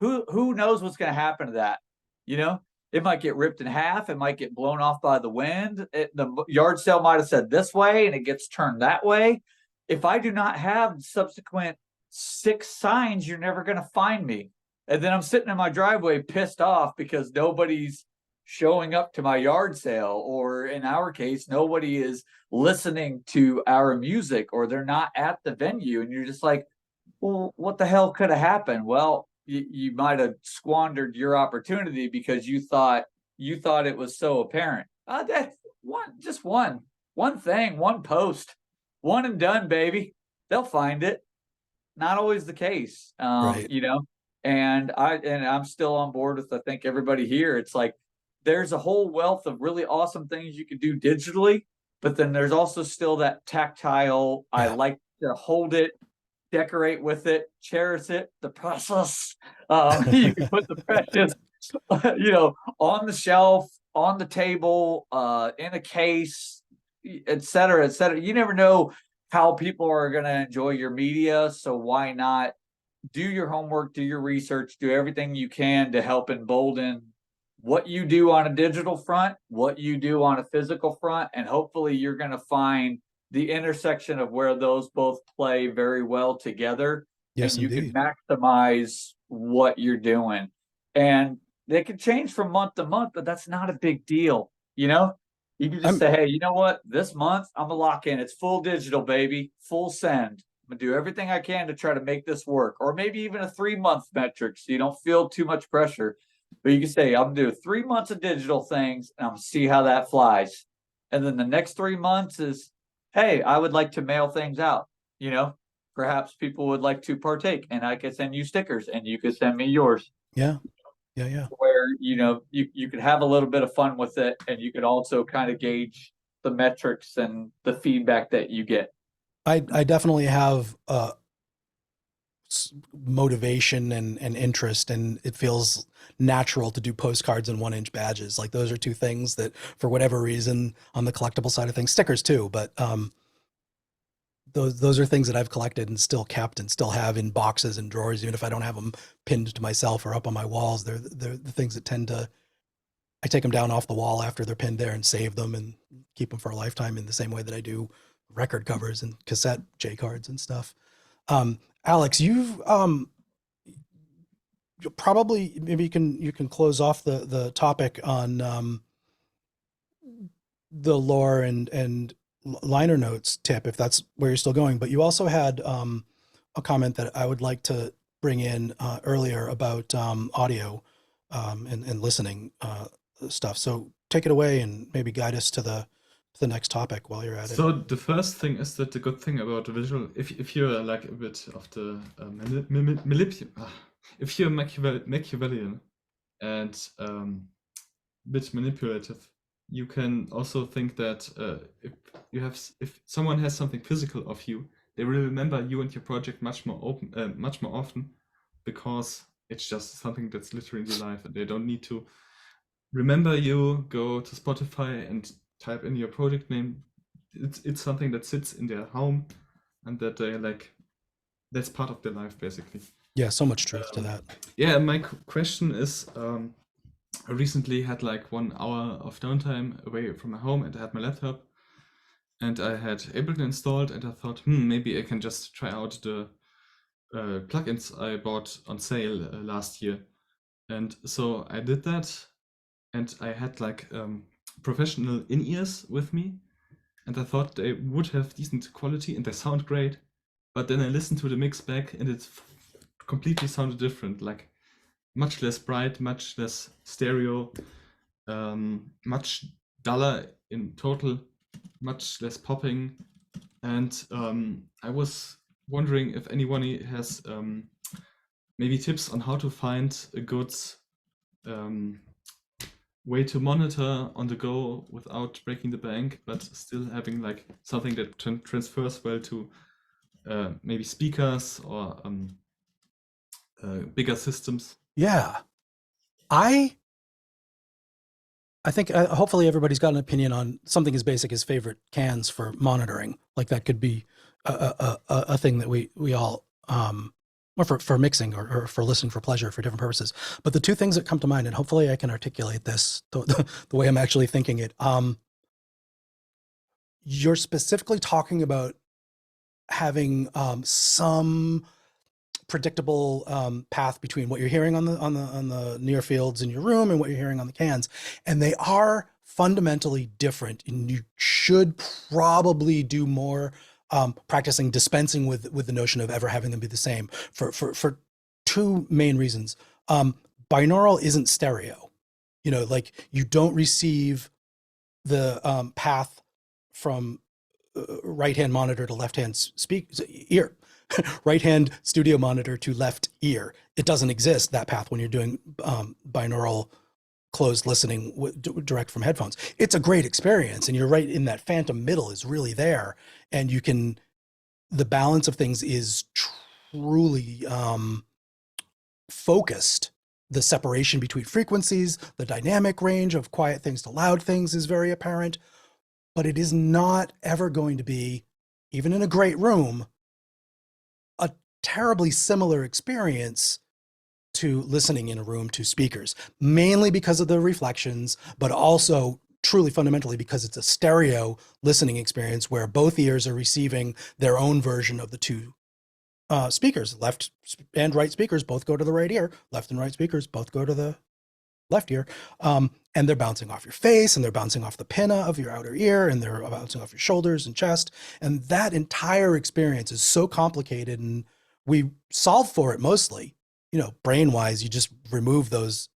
S3: who knows what's going to happen to that? You know, it might get ripped in half. It might get blown off by the wind. The yard sale might have said this way and it gets turned that way. If I do not have subsequent 6 signs, you're never going to find me. And then I'm sitting in my driveway pissed off because nobody's showing up to my yard sale, or in our case, nobody is listening to our music, or they're not at the venue. And you're just like, well, what the hell could have happened? Well, you might have squandered your opportunity because you thought it was so apparent. That's one thing, one post, one and done, baby. They'll find it. Not always the case,
S1: Right.
S3: you know. And I'm still on board with, I think, everybody here. It's like there's a whole wealth of really awesome things you can do digitally, but then there's also still that tactile. I
S1: Yeah.
S3: like to hold it, decorate with it, cherish it, the process. You can put the precious, on the shelf, on the table, in a case, et cetera, et cetera. You never know how people are going to enjoy your media. So why not do your homework, do your research, do everything you can to help embolden what you do on a digital front, what you do on a physical front, and hopefully you're going to find the intersection of where those both play very well together.
S1: Yes,
S3: and you
S1: indeed.
S3: can maximize what you're doing. And they can change from month to month, but that's not a big deal. You can just say, hey, you know what? This month I'm gonna lock in. It's full digital, baby, full send. I'm gonna do everything I can to try to make this work, or maybe even a 3-month metric so you don't feel too much pressure. But you can say, I'm gonna do 3 months of digital things and I'm gonna see how that flies. And then the next 3 months is, hey, I would like to mail things out. Perhaps people would like to partake, and I could send you stickers and you could send me yours.
S1: Yeah.
S3: Where, you could have a little bit of fun with it, and you could also kind of gauge the metrics and the feedback that you get.
S1: I definitely have motivation and interest, and it feels natural to do postcards and 1-inch badges. Like those are two things that, for whatever reason, on the collectible side of things, stickers too, but those are things that I've collected and still kept and still have in boxes and drawers, even if I don't have them pinned to myself or up on my walls. They're the things that I take them down off the wall after they're pinned there and save them and keep them for a lifetime, in the same way that I do record covers and cassette J cards and stuff. Alex, you've probably, maybe you can close off the topic on the lore and liner notes tip, if that's where you're still going. But you also had a comment that I would like to bring in earlier about audio and listening stuff. So take it away and maybe guide us to the next topic while you're at it.
S4: So the first thing is that the good thing about the visual, if you're like a bit of the if you're Machiavellian and a bit manipulative, you can also think that if someone has something physical of you, they will remember you and your project much more often, because it's just something that's literally in your life, and they don't need to remember you. Go to Spotify and type in your project name. It's something that sits in their home, and that they that's part of their life, basically.
S1: Yeah, so much truth to that.
S4: Yeah, my question is, I recently had like 1 hour of downtime away from my home, and I had my laptop, and I had Ableton installed, and I thought, maybe I can just try out the plugins I bought on sale last year. And so I did that, and I had like professional in-ears with me, and I thought they would have decent quality and they sound great. But then I listened to the mix back, and it completely sounded different, like much less bright, much less stereo, much duller in total, much less popping. And I was wondering if anyone has maybe tips on how to find a good way to monitor on the go without breaking the bank, but still having like something that transfers well to maybe speakers or bigger systems.
S1: Yeah. I think hopefully everybody's got an opinion on something as basic as favorite cans for monitoring. Like that could be a thing that we all, or for mixing or for listening for pleasure for different purposes. But the two things that come to mind, and hopefully I can articulate this the way I'm actually thinking it. You're specifically talking about having some predictable path between what you're hearing on the near fields in your room and what you're hearing on the cans, and they are fundamentally different. And you should probably do more practicing dispensing with the notion of ever having them be the same for two main reasons. Binaural isn't stereo. You know, like you don't receive the path from right hand monitor to left hand ear. Right hand studio monitor to left ear. It doesn't exist, that path, when you're doing binaural closed listening direct from headphones. It's a great experience, and you're right in that phantom middle is really there, and you can, the balance of things is truly focused. The separation between frequencies, the dynamic range of quiet things to loud things is very apparent, but it is not ever going to be, even in a great room, a terribly similar experience to listening in a room to speakers, mainly because of the reflections, but also truly fundamentally because it's a stereo listening experience where both ears are receiving their own version of the two speakers. Left and right speakers both go to the right ear, left and right speakers both go to the left ear, and they're bouncing off your face, and they're bouncing off the pinna of your outer ear, and they're bouncing off your shoulders and chest, and that entire experience is so complicated, and we solve for it mostly, you know, brain-wise. You just remove those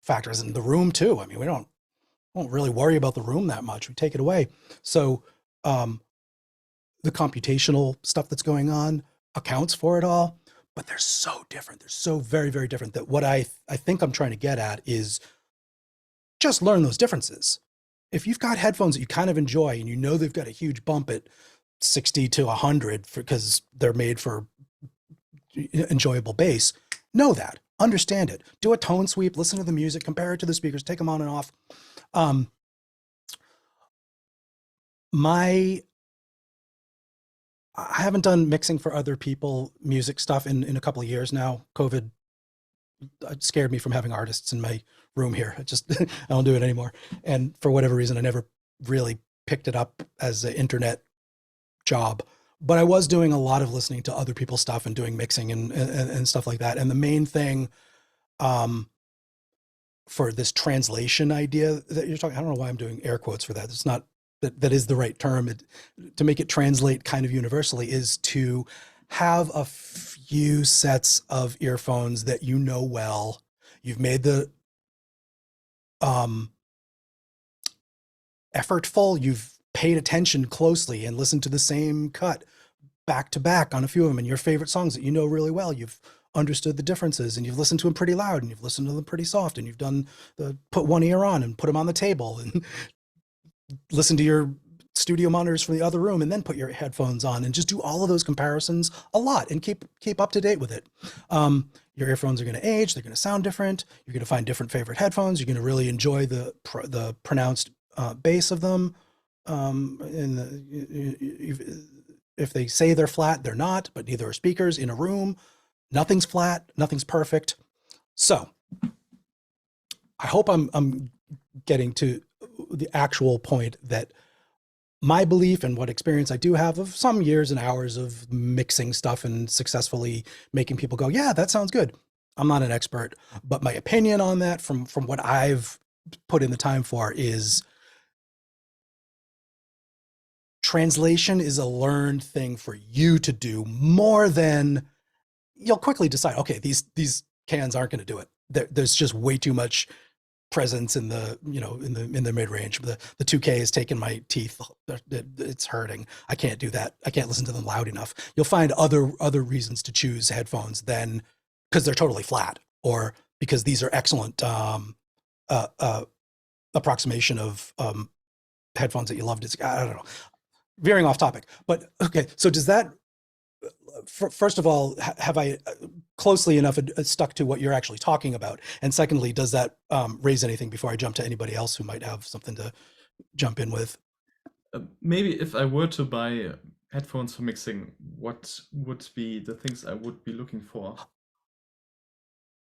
S1: factors, and the room too. I mean, we don't really worry about the room that much. We take it away. So the computational stuff that's going on accounts for it all, but they're so different. They're so very, very different that what I think I'm trying to get at is just learn those differences. If you've got headphones that you kind of enjoy and you know they've got a huge bump at 60 to 100 because they're made for enjoyable bass, know that, understand it, do a tone sweep, listen to the music, compare it to the speakers, take them on and off. I haven't done mixing for other people, music stuff in a couple of years now. COVID scared me from having artists in my room here. I just, I don't do it anymore. And for whatever reason, I never really picked it up as an internet job, but I was doing a lot of listening to other people's stuff and doing mixing and stuff like that. And the main thing for this translation idea that you're talking, I don't know why I'm doing air quotes for that. It's not, that is the right term. To make it translate kind of universally is to have a few sets of earphones that you know well. You've made the effortful, you've paid attention closely and listened to the same cut back to back on a few of them, and your favorite songs that you know really well. You've understood the differences, and you've listened to them pretty loud, and you've listened to them pretty soft, and you've done the put one ear on and put them on the table and listen to your studio monitors from the other room and then put your headphones on and just do all of those comparisons a lot and keep up to date with it. Your earphones are going to age. They're going to sound different. You're going to find different favorite headphones. You're going to really enjoy the pronounced bass of them. If they say they're flat, they're not, but neither are speakers in a room. Nothing's flat. Nothing's perfect. So I hope I'm getting to the actual point that my belief and what experience I do have of some years and hours of mixing stuff and successfully making people go, yeah, that sounds good. I'm not an expert, but my opinion on that from what I've put in the time for is translation is a learned thing for you to do more than you'll quickly decide, okay, these cans aren't going to do it. There's just way too much presence in the, you know, in the mid-range. The 2K is taking my teeth. It's hurting. I can't do that. I can't listen to them loud enough. You'll find other reasons to choose headphones than because they're totally flat or because these are excellent approximation of headphones that you love. I don't know. Veering off topic, but okay. So does that, first of all, have I closely enough stuck to what you're actually talking about? And secondly, does that raise anything before I jump to anybody else who might have something to jump in with?
S4: Maybe if I were to buy headphones for mixing, what would be the things I would be looking for?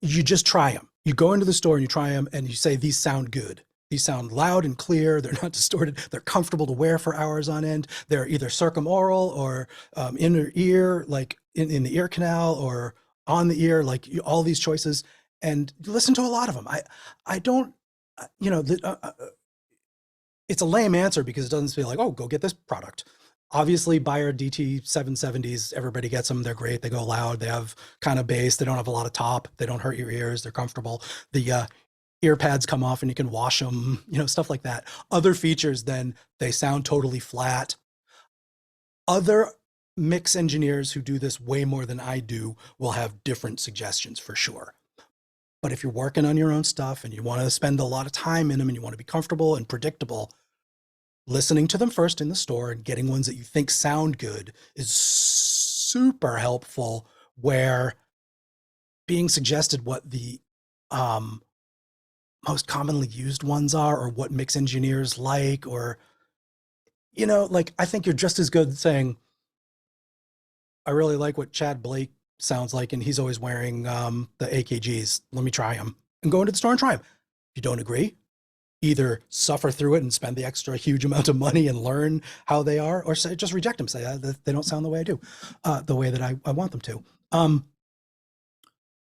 S1: You just try them. You go into the store and you try them and you say, these sound good. These sound loud and clear. They're not distorted. They're comfortable to wear for hours on end. They're either circumaural or inner ear. Like in the ear canal or on the ear, like all these choices, and you listen to a lot of them. I don't, you know, it's a lame answer because it doesn't feel like, oh, go get this product. Obviously, Beyer DT 770s, everybody gets them. They're great. They go loud. They have kind of bass. They don't have a lot of top. They don't hurt your ears. They're comfortable. The ear pads come off and you can wash them, you know, stuff like that. Other features, then they sound totally flat. Other mix engineers who do this way more than I do will have different suggestions for sure. But if you're working on your own stuff and you want to spend a lot of time in them and you want to be comfortable and predictable, listening to them first in the store and getting ones that you think sound good is super helpful, where being suggested what the most commonly used ones are or what mix engineers like, or, you know, like, I think you're just as good saying, I really like what Chad Blake sounds like, and he's always wearing the AKGs. Let me try them, and go into the store and try them. If you don't agree, either suffer through it and spend the extra huge amount of money and learn how they are, or say, just reject them. Say they don't sound the way I do, the way that I want them to.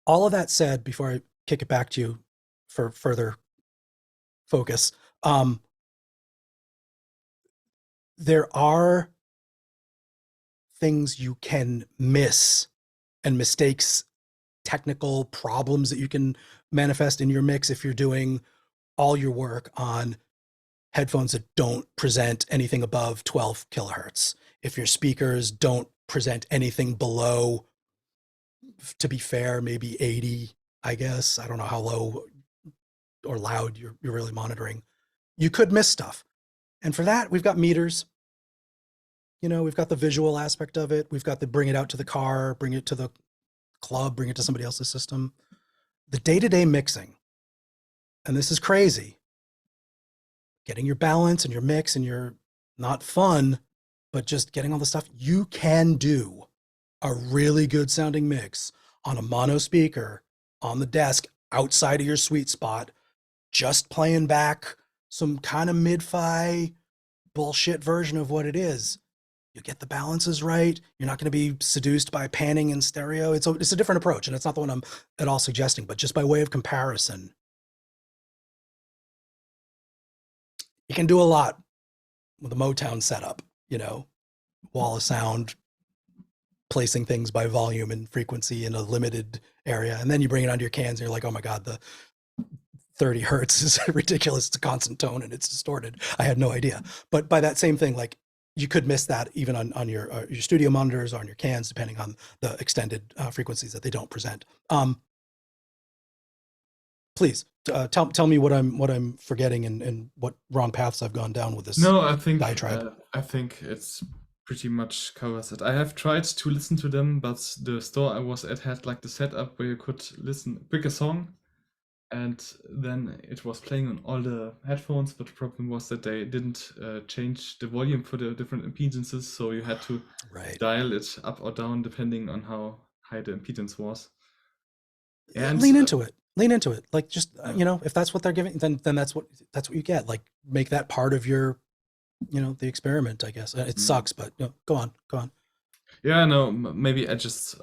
S1: All of that said, before I kick it back to you for further focus, there are things you can miss and mistakes, technical problems that you can manifest in your mix if you're doing all your work on headphones that don't present anything above 12 kilohertz. If your speakers don't present anything below, to be fair, maybe 80, I guess. I don't know how low or loud you're really monitoring. You could miss stuff. And for that, we've got meters. You know, we've got the visual aspect of it. We've got the bring it out to the car, bring it to the club, bring it to somebody else's system. The day-to-day mixing, and this is crazy, getting your balance and your mix and your not fun, but just getting all the stuff. You can do a really good sounding mix on a mono speaker on the desk outside of your sweet spot, just playing back some kind of mid-fi bullshit version of what it is. You get the balances right. You're not going to be seduced by panning and stereo. It's a different approach, and it's not the one I'm at all suggesting, but just by way of comparison, you can do a lot with a Motown setup, you know, wall of sound, placing things by volume and frequency in a limited area. And then you bring it onto your cans and you're like, oh my God, the 30 hertz is ridiculous. It's a constant tone and it's distorted. I had no idea. But by that same thing, like, you could miss that even on your studio monitors or on your cans, depending on the extended frequencies that they don't present. Please tell me what I'm forgetting and what wrong paths I've gone down with this.
S4: No, I think
S1: diatribe.
S4: I think it's pretty much covers it. I have tried to listen to them, but the store I was at had like the setup where you could pick a song, and then it was playing on all the headphones. But the problem was that they didn't change the volume for the different impedances, so you had to dial it up or down depending on how high the impedance was.
S1: And lean into it. Lean into it. Like, just you know, if that's what they're giving, then that's what you get. Like, make that part of your, you know, the experiment, I guess. It sucks, but you know, go on.
S4: Yeah, no, maybe I just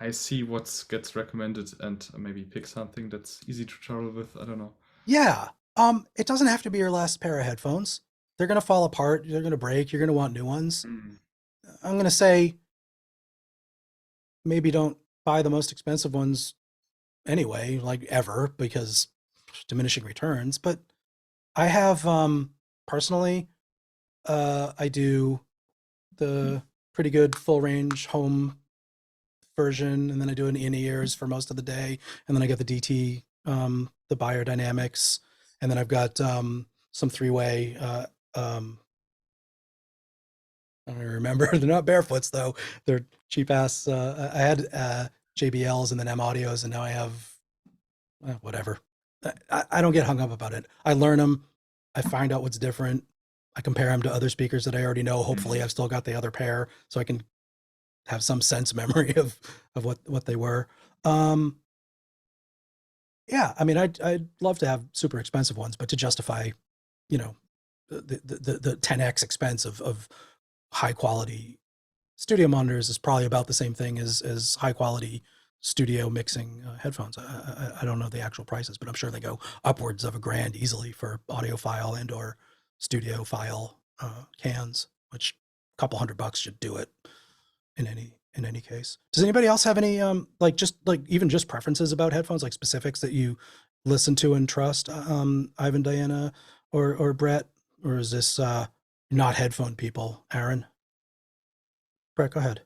S4: I see what gets recommended and maybe pick something that's easy to travel with. I don't know.
S1: Yeah. It doesn't have to be your last pair of headphones. They're gonna fall apart. They're gonna break. You're gonna want new ones. I'm gonna say maybe don't buy the most expensive ones anyway, like ever, because diminishing returns. But I have personally, I do the pretty good full range home version, and then I do an in-ears for most of the day, and then I get the DT, the Beyer Dynamics, and then I've got some three-way. I don't even remember. They're not Barefoots though. They're cheap ass. I had JBLs and then M Audios, and now I have whatever. I don't get hung up about it. I learn them. I find out what's different. I compare them to other speakers that I already know. Hopefully I've still got the other pair so I can have some sense memory of what they were. Yeah, I mean, I'd love to have super expensive ones, but to justify, you know, the 10x expense of high quality studio monitors is probably about the same thing as high quality studio mixing headphones. I don't know the actual prices, but I'm sure they go upwards of $1,000 easily for audiophile and or studio file cans, which a couple $100 should do it in any case. Does anybody else have any like even just preferences about headphones, like specifics that you listen to and trust, Ivan, Diana, or Brett? Or is this not headphone people? Aaron? Brett, go ahead.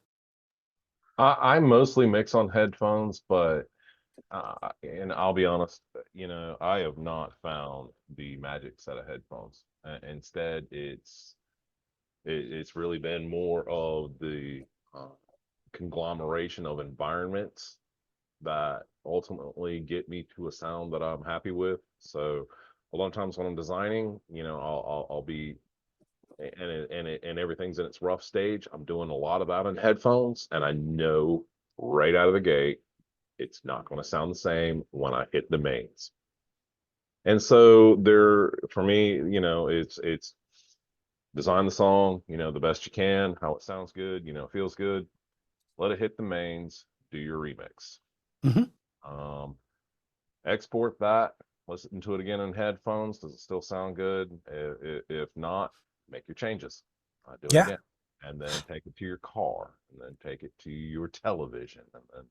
S2: I mostly mix on headphones, but and I'll be honest, I have not found the magic set of headphones. Instead, it's really been more of the conglomeration of environments that ultimately get me to a sound that I'm happy with. So a lot of times when I'm designing, I'll be and everything's in its rough stage. I'm doing a lot of that in headphones, and I know right out of the gate it's not going to sound the same when I hit the mains. And so for me, it's design the song, the best you can, how it sounds good, feels good. Let it hit the mains, do your remix. Export that, listen to it again in headphones. Does it still sound good? If not, make your changes. Do it again, and then take it to your car, and then take it to your television, and then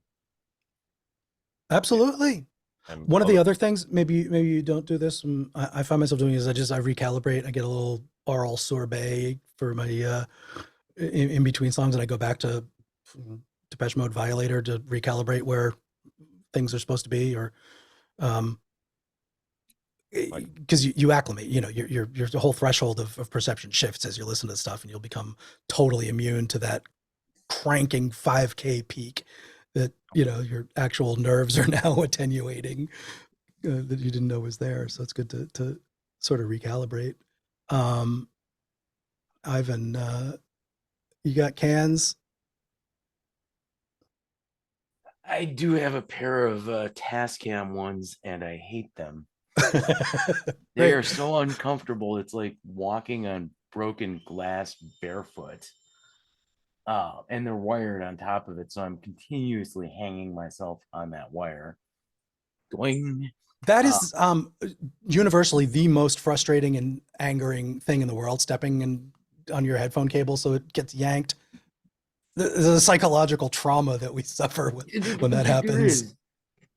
S1: absolutely. And one of the other things, maybe you don't do this. I find myself doing is I recalibrate. I get a little oral sorbet for my in between songs, and I go back to Depeche Mode Violator to recalibrate where things are supposed to be, or because you acclimate, your whole threshold of perception shifts as you listen to stuff, and you'll become totally immune to that cranking 5K peak that your actual nerves are now attenuating that you didn't know was there. So it's good to sort of recalibrate. Ivan, you got cans?
S6: I do have a pair of Tascam ones, and I hate them. They are so uncomfortable. It's like walking on broken glass barefoot. And they're wired on top of it, so I'm continuously hanging myself on that wire. Doing.
S1: That is universally the most frustrating and angering thing in the world, stepping on your headphone cable so it gets yanked. There's a psychological trauma that we suffer when that happens.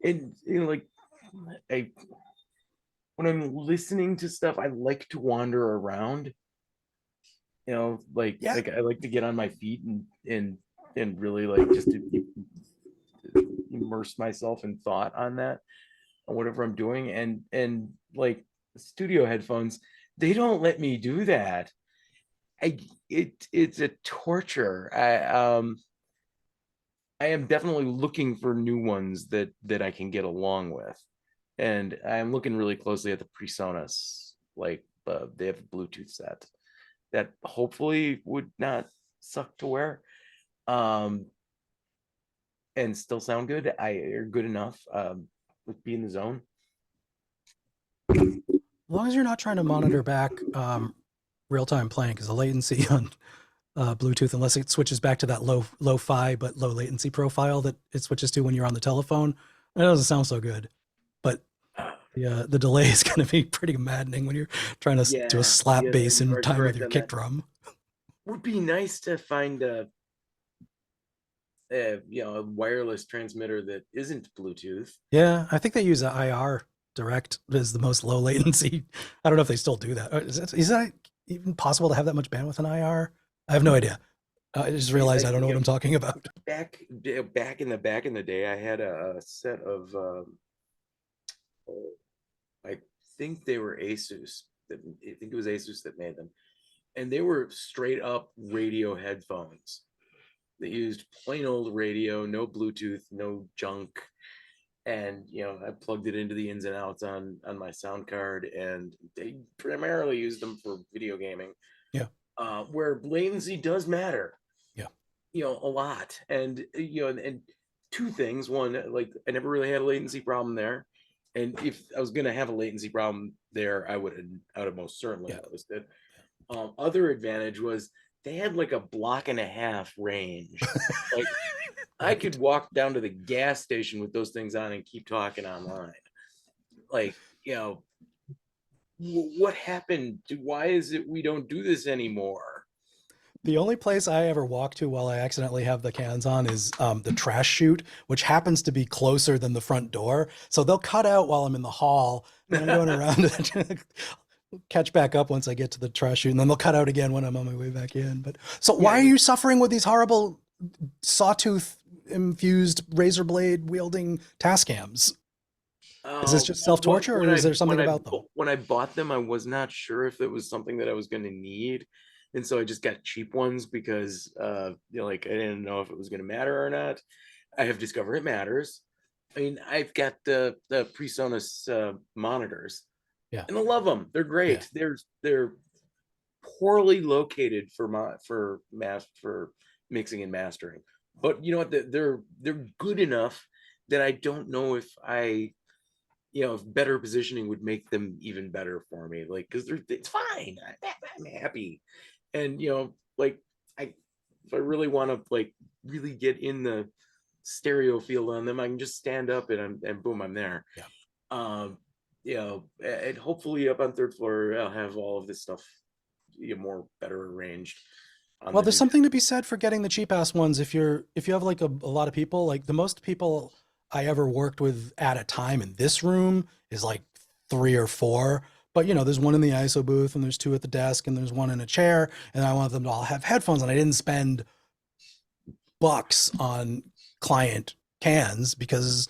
S6: And like when I'm listening to stuff, I like to wander around. Like I like to get on my feet and really like just to immerse myself in thought on that, on whatever I'm doing. And like studio headphones, they don't let me do that. It's a torture. I am definitely looking for new ones that I can get along with, and I'm looking really closely at the PreSonus. Like they have a Bluetooth set that hopefully would not suck to wear, and still sound good. Are good enough with Be in the Zone.
S1: As long as you're not trying to monitor back real-time playing, because the latency on Bluetooth, unless it switches back to that low-fi but low latency profile that it switches to when you're on the telephone, it doesn't sound so good. But the delay is going to be pretty maddening when you're trying to do a slap bass in time with your kick drum.
S6: Would be nice to find a wireless transmitter that isn't Bluetooth.
S1: Yeah, I think they use an IR direct as the most low latency. I don't know if they still do that. Is that even possible to have that much bandwidth in IR? I have no idea. I just realized I don't know what I'm talking about.
S6: Back in the day, I had a set of I think they were Asus. I think it was Asus that made them, and they were straight up radio headphones. They used plain old radio, no Bluetooth, no junk. And I plugged it into the ins and outs on my sound card, and they primarily used them for video gaming.
S1: Yeah.
S6: Where latency does matter.
S1: Yeah.
S6: A lot. And and two things. One, like I never really had a latency problem there. And if I was gonna have a latency problem there, I would have most certainly noticed it. Other advantage was they had like a block and a half range. Like I could walk down to the gas station with those things on and keep talking online. Like, you know, what happened? Why is it we don't do this anymore?
S1: The only place I ever walk to while I accidentally have the cans on is the trash chute, which happens to be closer than the front door. So they'll cut out while I'm in the hall, and I'm going around to catch back up once I get to the trash chute, and then they'll cut out again when I'm on my way back in. But so why are you suffering with these horrible sawtooth infused razor blade wielding Tascams? Is this just self-torture, or is there something about them?
S6: When I bought them, I was not sure if it was something that I was going to need. And so I just got cheap ones because, you know, like I didn't know if it was going to matter or not. I have discovered it matters. I mean, I've got the PreSonus monitors,
S1: yeah,
S6: and I love them. They're great. Yeah. They're poorly located for mixing and mastering, but you know what? They're good enough that I don't know if if better positioning would make them even better for me. Like, because it's fine. I'm happy. And you know, like if I really want to like really get in the stereo field on them, I can just stand up and boom, I'm there.
S1: Yeah.
S6: You know, and hopefully up on third floor, I'll have all of this stuff more better arranged.
S1: Well, there's something to be said for getting the cheap ass ones. If you have like a lot of people, like the most people I ever worked with at a time in this room is like 3 or 4. But you know, there's one in the ISO booth, and there's 2 at the desk, and there's 1 in a chair, and I want them to all have headphones, and I didn't spend bucks on client cans because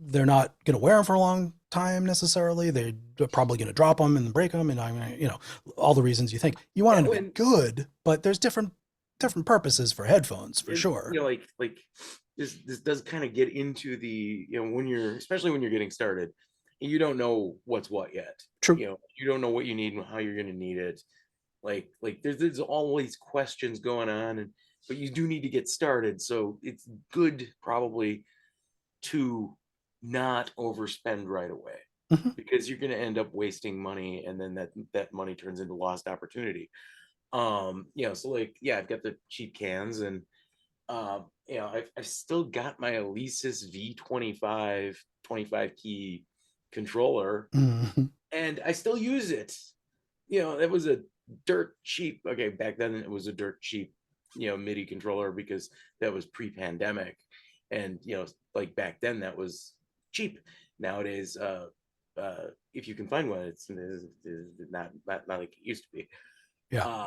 S1: they're not going to wear them for a long time necessarily. They're probably going to drop them and break them, and I mean, you know, all the reasons you think you want them to be good, but there's different purposes for headphones for sure.
S6: You know, like this does kind of get into the, you know, especially when you're getting started, you don't know what's what yet.
S1: True.
S6: You know, you don't know what you need and how you're going to need it. Like there's always questions going on, but you do need to get started. So it's good probably to not overspend right away, because you're going to end up wasting money, and then that money turns into lost opportunity. You know, so like, yeah, I've got the cheap cans, and you know, I've still got my Alesis V25 25 key controller, and I still use it. You know, it was a dirt cheap. Okay, back then it was a dirt cheap, you know, MIDI controller, because that was pre-pandemic, and you know, like back then that was cheap. Nowadays, if you can find one, it's not like it used to be.
S1: Yeah.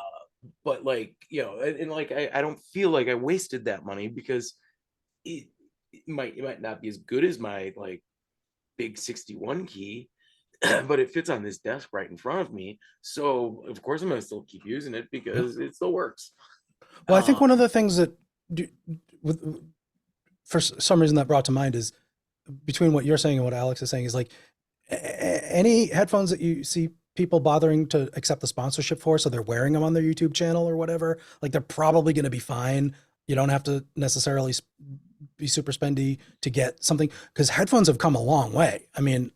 S6: But like, you know, and like I don't feel like I wasted that money, because it might not be as good as my like big 61 key, but it fits on this desk right in front of me. So of course I'm gonna still keep using it because it still works.
S1: Well, I think one of the things that for some reason that brought to mind is, between what you're saying and what Alex is saying, is like any headphones that you see people bothering to accept the sponsorship for, so they're wearing them on their YouTube channel or whatever, like they're probably going to be fine. You don't have to necessarily be super spendy to get something, because headphones have come a long way. I mean,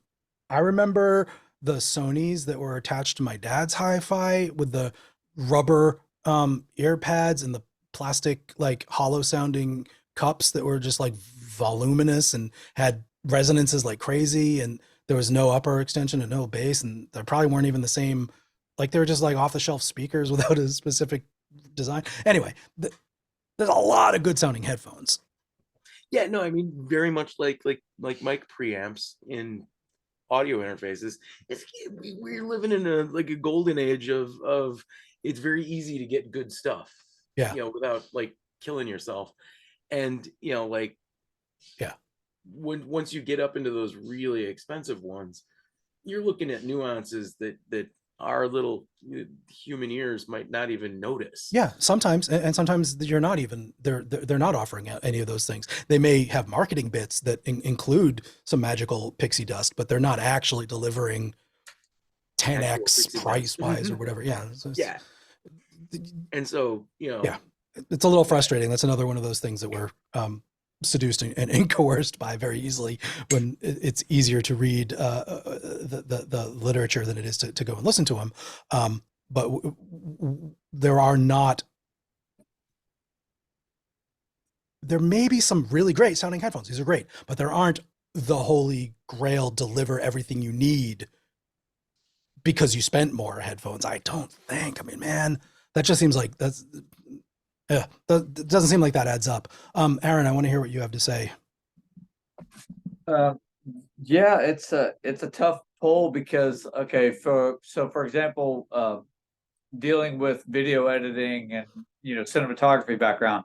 S1: I remember the Sonys that were attached to my dad's hi-fi with the rubber ear pads and the plastic like hollow sounding cups that were just like voluminous and had resonances like crazy, and there was no upper extension and no bass, and they probably weren't even the same. Like they were just like off the shelf speakers without a specific design. Anyway, there's a lot of good sounding headphones.
S6: Yeah, no, I mean, very much like mic preamps in audio interfaces. We're living in a golden age of it's very easy to get good stuff.
S1: Yeah.
S6: You know, without like killing yourself. And you know, like,
S1: yeah,
S6: once you get up into those really expensive ones, you're looking at nuances that our little human ears might not even notice.
S1: Yeah, sometimes, and sometimes you're not even, they're not offering any of those things. They may have marketing bits that include some magical pixie dust, but they're not actually delivering 10x price wise or whatever. Yeah.
S6: Yeah. And so, you know,
S1: yeah, it's a little frustrating. That's another one of those things that we're seduced and coerced by very easily, when it's easier to read the literature than it is to go and listen to them. But there are not there may be some really great sounding headphones. These are great, but there aren't the holy grail deliver everything you need because you spent more headphones. I don't think. I mean, man, that just seems like that doesn't seem like that adds up. Aaron, I want to hear what you have to say.
S3: Yeah, it's a tough pull because for example, dealing with video editing and cinematography background,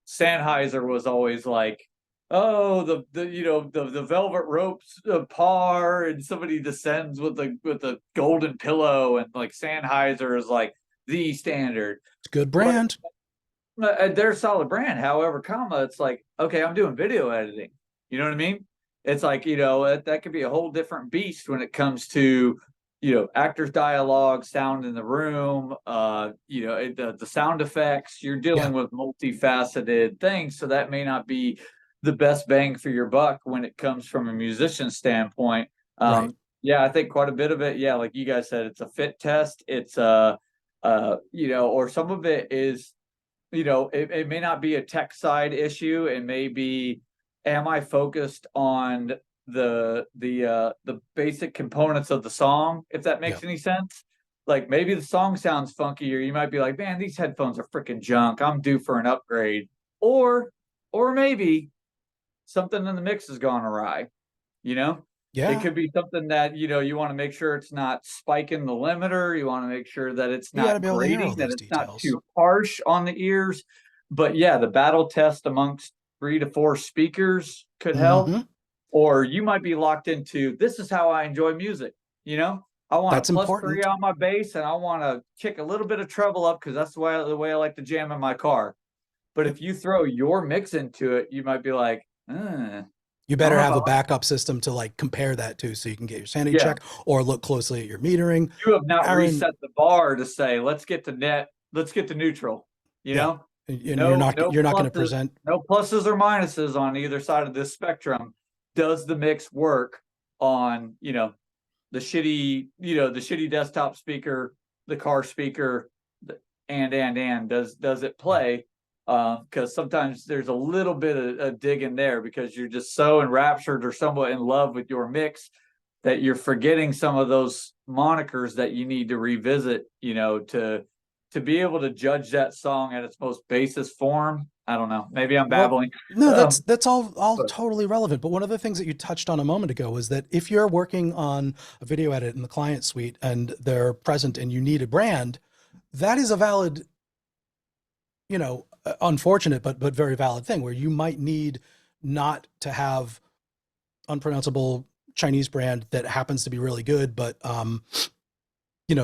S3: Sennheiser was always like, oh, the velvet ropes par, and somebody descends with the golden pillow, and like Sennheiser is like the standard.
S1: It's a good brand.
S3: But they're a solid brand. However, it's like, okay, I'm doing video editing. You know what I mean? It's like, that could be a whole different beast when it comes to, actors' dialogue, sound in the room, the sound effects. You're dealing with multifaceted things. So that may not be the best bang for your buck when it comes from a musician standpoint.
S1: Right.
S3: Yeah, I think quite a bit of it. Yeah, like you guys said, it's a fit test. It's or some of it is, it may not be a tech side issue. It may be, am I focused on the basic components of the song, if that makes any sense? Like maybe the song sounds funky, or you might be like, man, these headphones are freaking junk, I'm due for an upgrade. Or maybe something in the mix has gone awry. It could be something that you want to make sure it's not spiking the limiter. You want to make sure that it's not grating, that it's not too harsh on the ears. But yeah, the battle test amongst 3 to 4 speakers could help. Or you might be locked into, this is how I enjoy music. I want a +3 on my bass, and I want to kick a little bit of treble up because that's the way I like to jam in my car. But if you throw your mix into it, you might be like,
S1: you better have a backup system to like compare that to, so you can get your sanity check or look closely at your metering.
S3: You have not reset the bar to say, let's get to neutral. And
S1: you're not going to present
S3: no pluses or minuses on either side of this spectrum. Does the mix work on the shitty desktop speaker, the car speaker, and does it play? Because sometimes there's a little bit of digging there because you're just so enraptured or somewhat in love with your mix that you're forgetting some of those monikers that you need to revisit, to be able to judge that song at its most basest form. I don't know. Maybe I'm babbling.
S1: No, that's all totally relevant. But one of the things that you touched on a moment ago was that if you're working on a video edit in the client suite and they're present and you need a brand, that is a valid, unfortunate but very valid thing, where you might need not to have unpronounceable Chinese brand that happens to be really good, but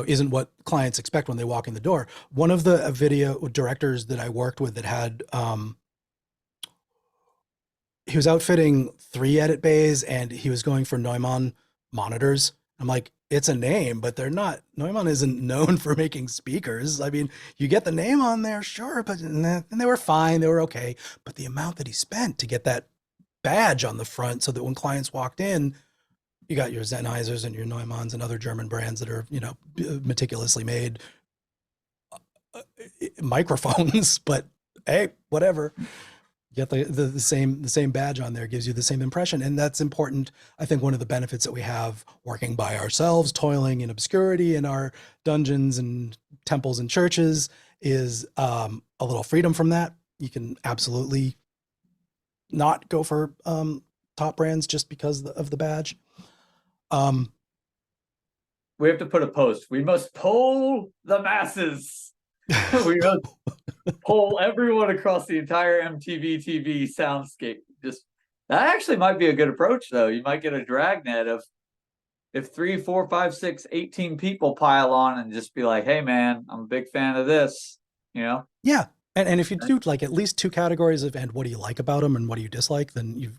S1: isn't what clients expect when they walk in the door. One of the video directors that I worked with that had he was outfitting 3 edit bays and he was going for Neumann monitors. I'm like, it's a name, but they're not. Neumann isn't known for making speakers. I mean, you get the name on there, sure, but and they were fine, they were okay. But the amount that he spent to get that badge on the front, so that when clients walked in, you got your Sennheisers and your Neumanns and other German brands that are, meticulously made microphones. But hey, whatever. You get the same badge on there, gives you the same impression, and that's important. I think one of the benefits that we have working by ourselves, toiling in obscurity in our dungeons and temples and churches, is a little freedom from that. You can absolutely not go for top brands just because of the badge.
S3: We have to put a post. We must poll the masses. We must poll everyone across the entire MTV TV soundscape. Just that actually might be a good approach, though. You might get a dragnet of if 3, 4, 5, 6, 18 people pile on and just be like, hey man, I'm a big fan of this, Yeah.
S1: And if you do like at least 2 categories of, and what do you like about them and what do you dislike, then you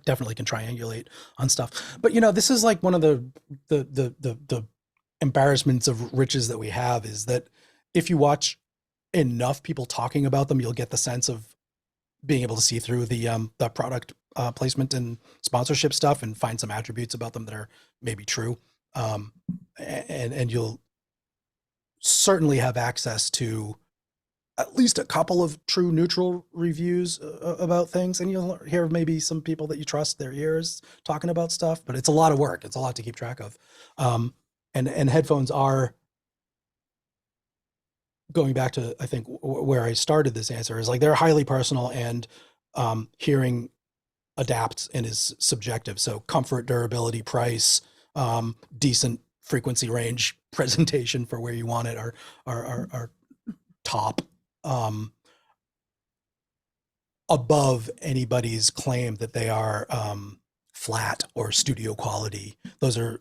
S1: definitely can triangulate on stuff. But this is like one of the embarrassments of riches that we have, is that if you watch enough people talking about them, you'll get the sense of being able to see through the product placement and sponsorship stuff and find some attributes about them that are maybe true. And you'll certainly have access to at least a couple of true neutral reviews about things, and you'll hear maybe some people that you trust their ears talking about stuff, but it's a lot of work. It's a lot to keep track of. And headphones are, going back to, I think, where I started this answer, is like they're highly personal, and hearing adapts and is subjective. So comfort, durability, price, decent frequency range, presentation for where you want it are top, above anybody's claim that they are flat or studio quality. Those are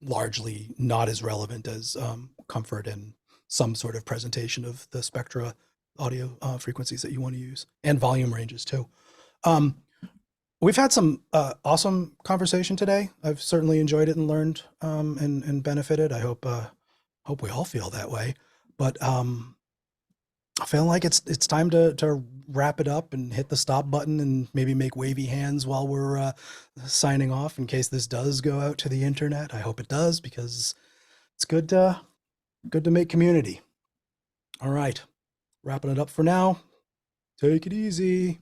S1: largely not as relevant as comfort and some sort of presentation of the spectra audio frequencies that you want to use, and volume ranges too. We've had some awesome conversation today. I've certainly enjoyed it and learned and benefited. I hope we all feel that way. But I feel like it's time to wrap it up and hit the stop button and maybe make wavy hands while we're signing off, in case this does go out to the internet. I hope it does, because it's good to make community. All right, wrapping it up for now. Take it easy.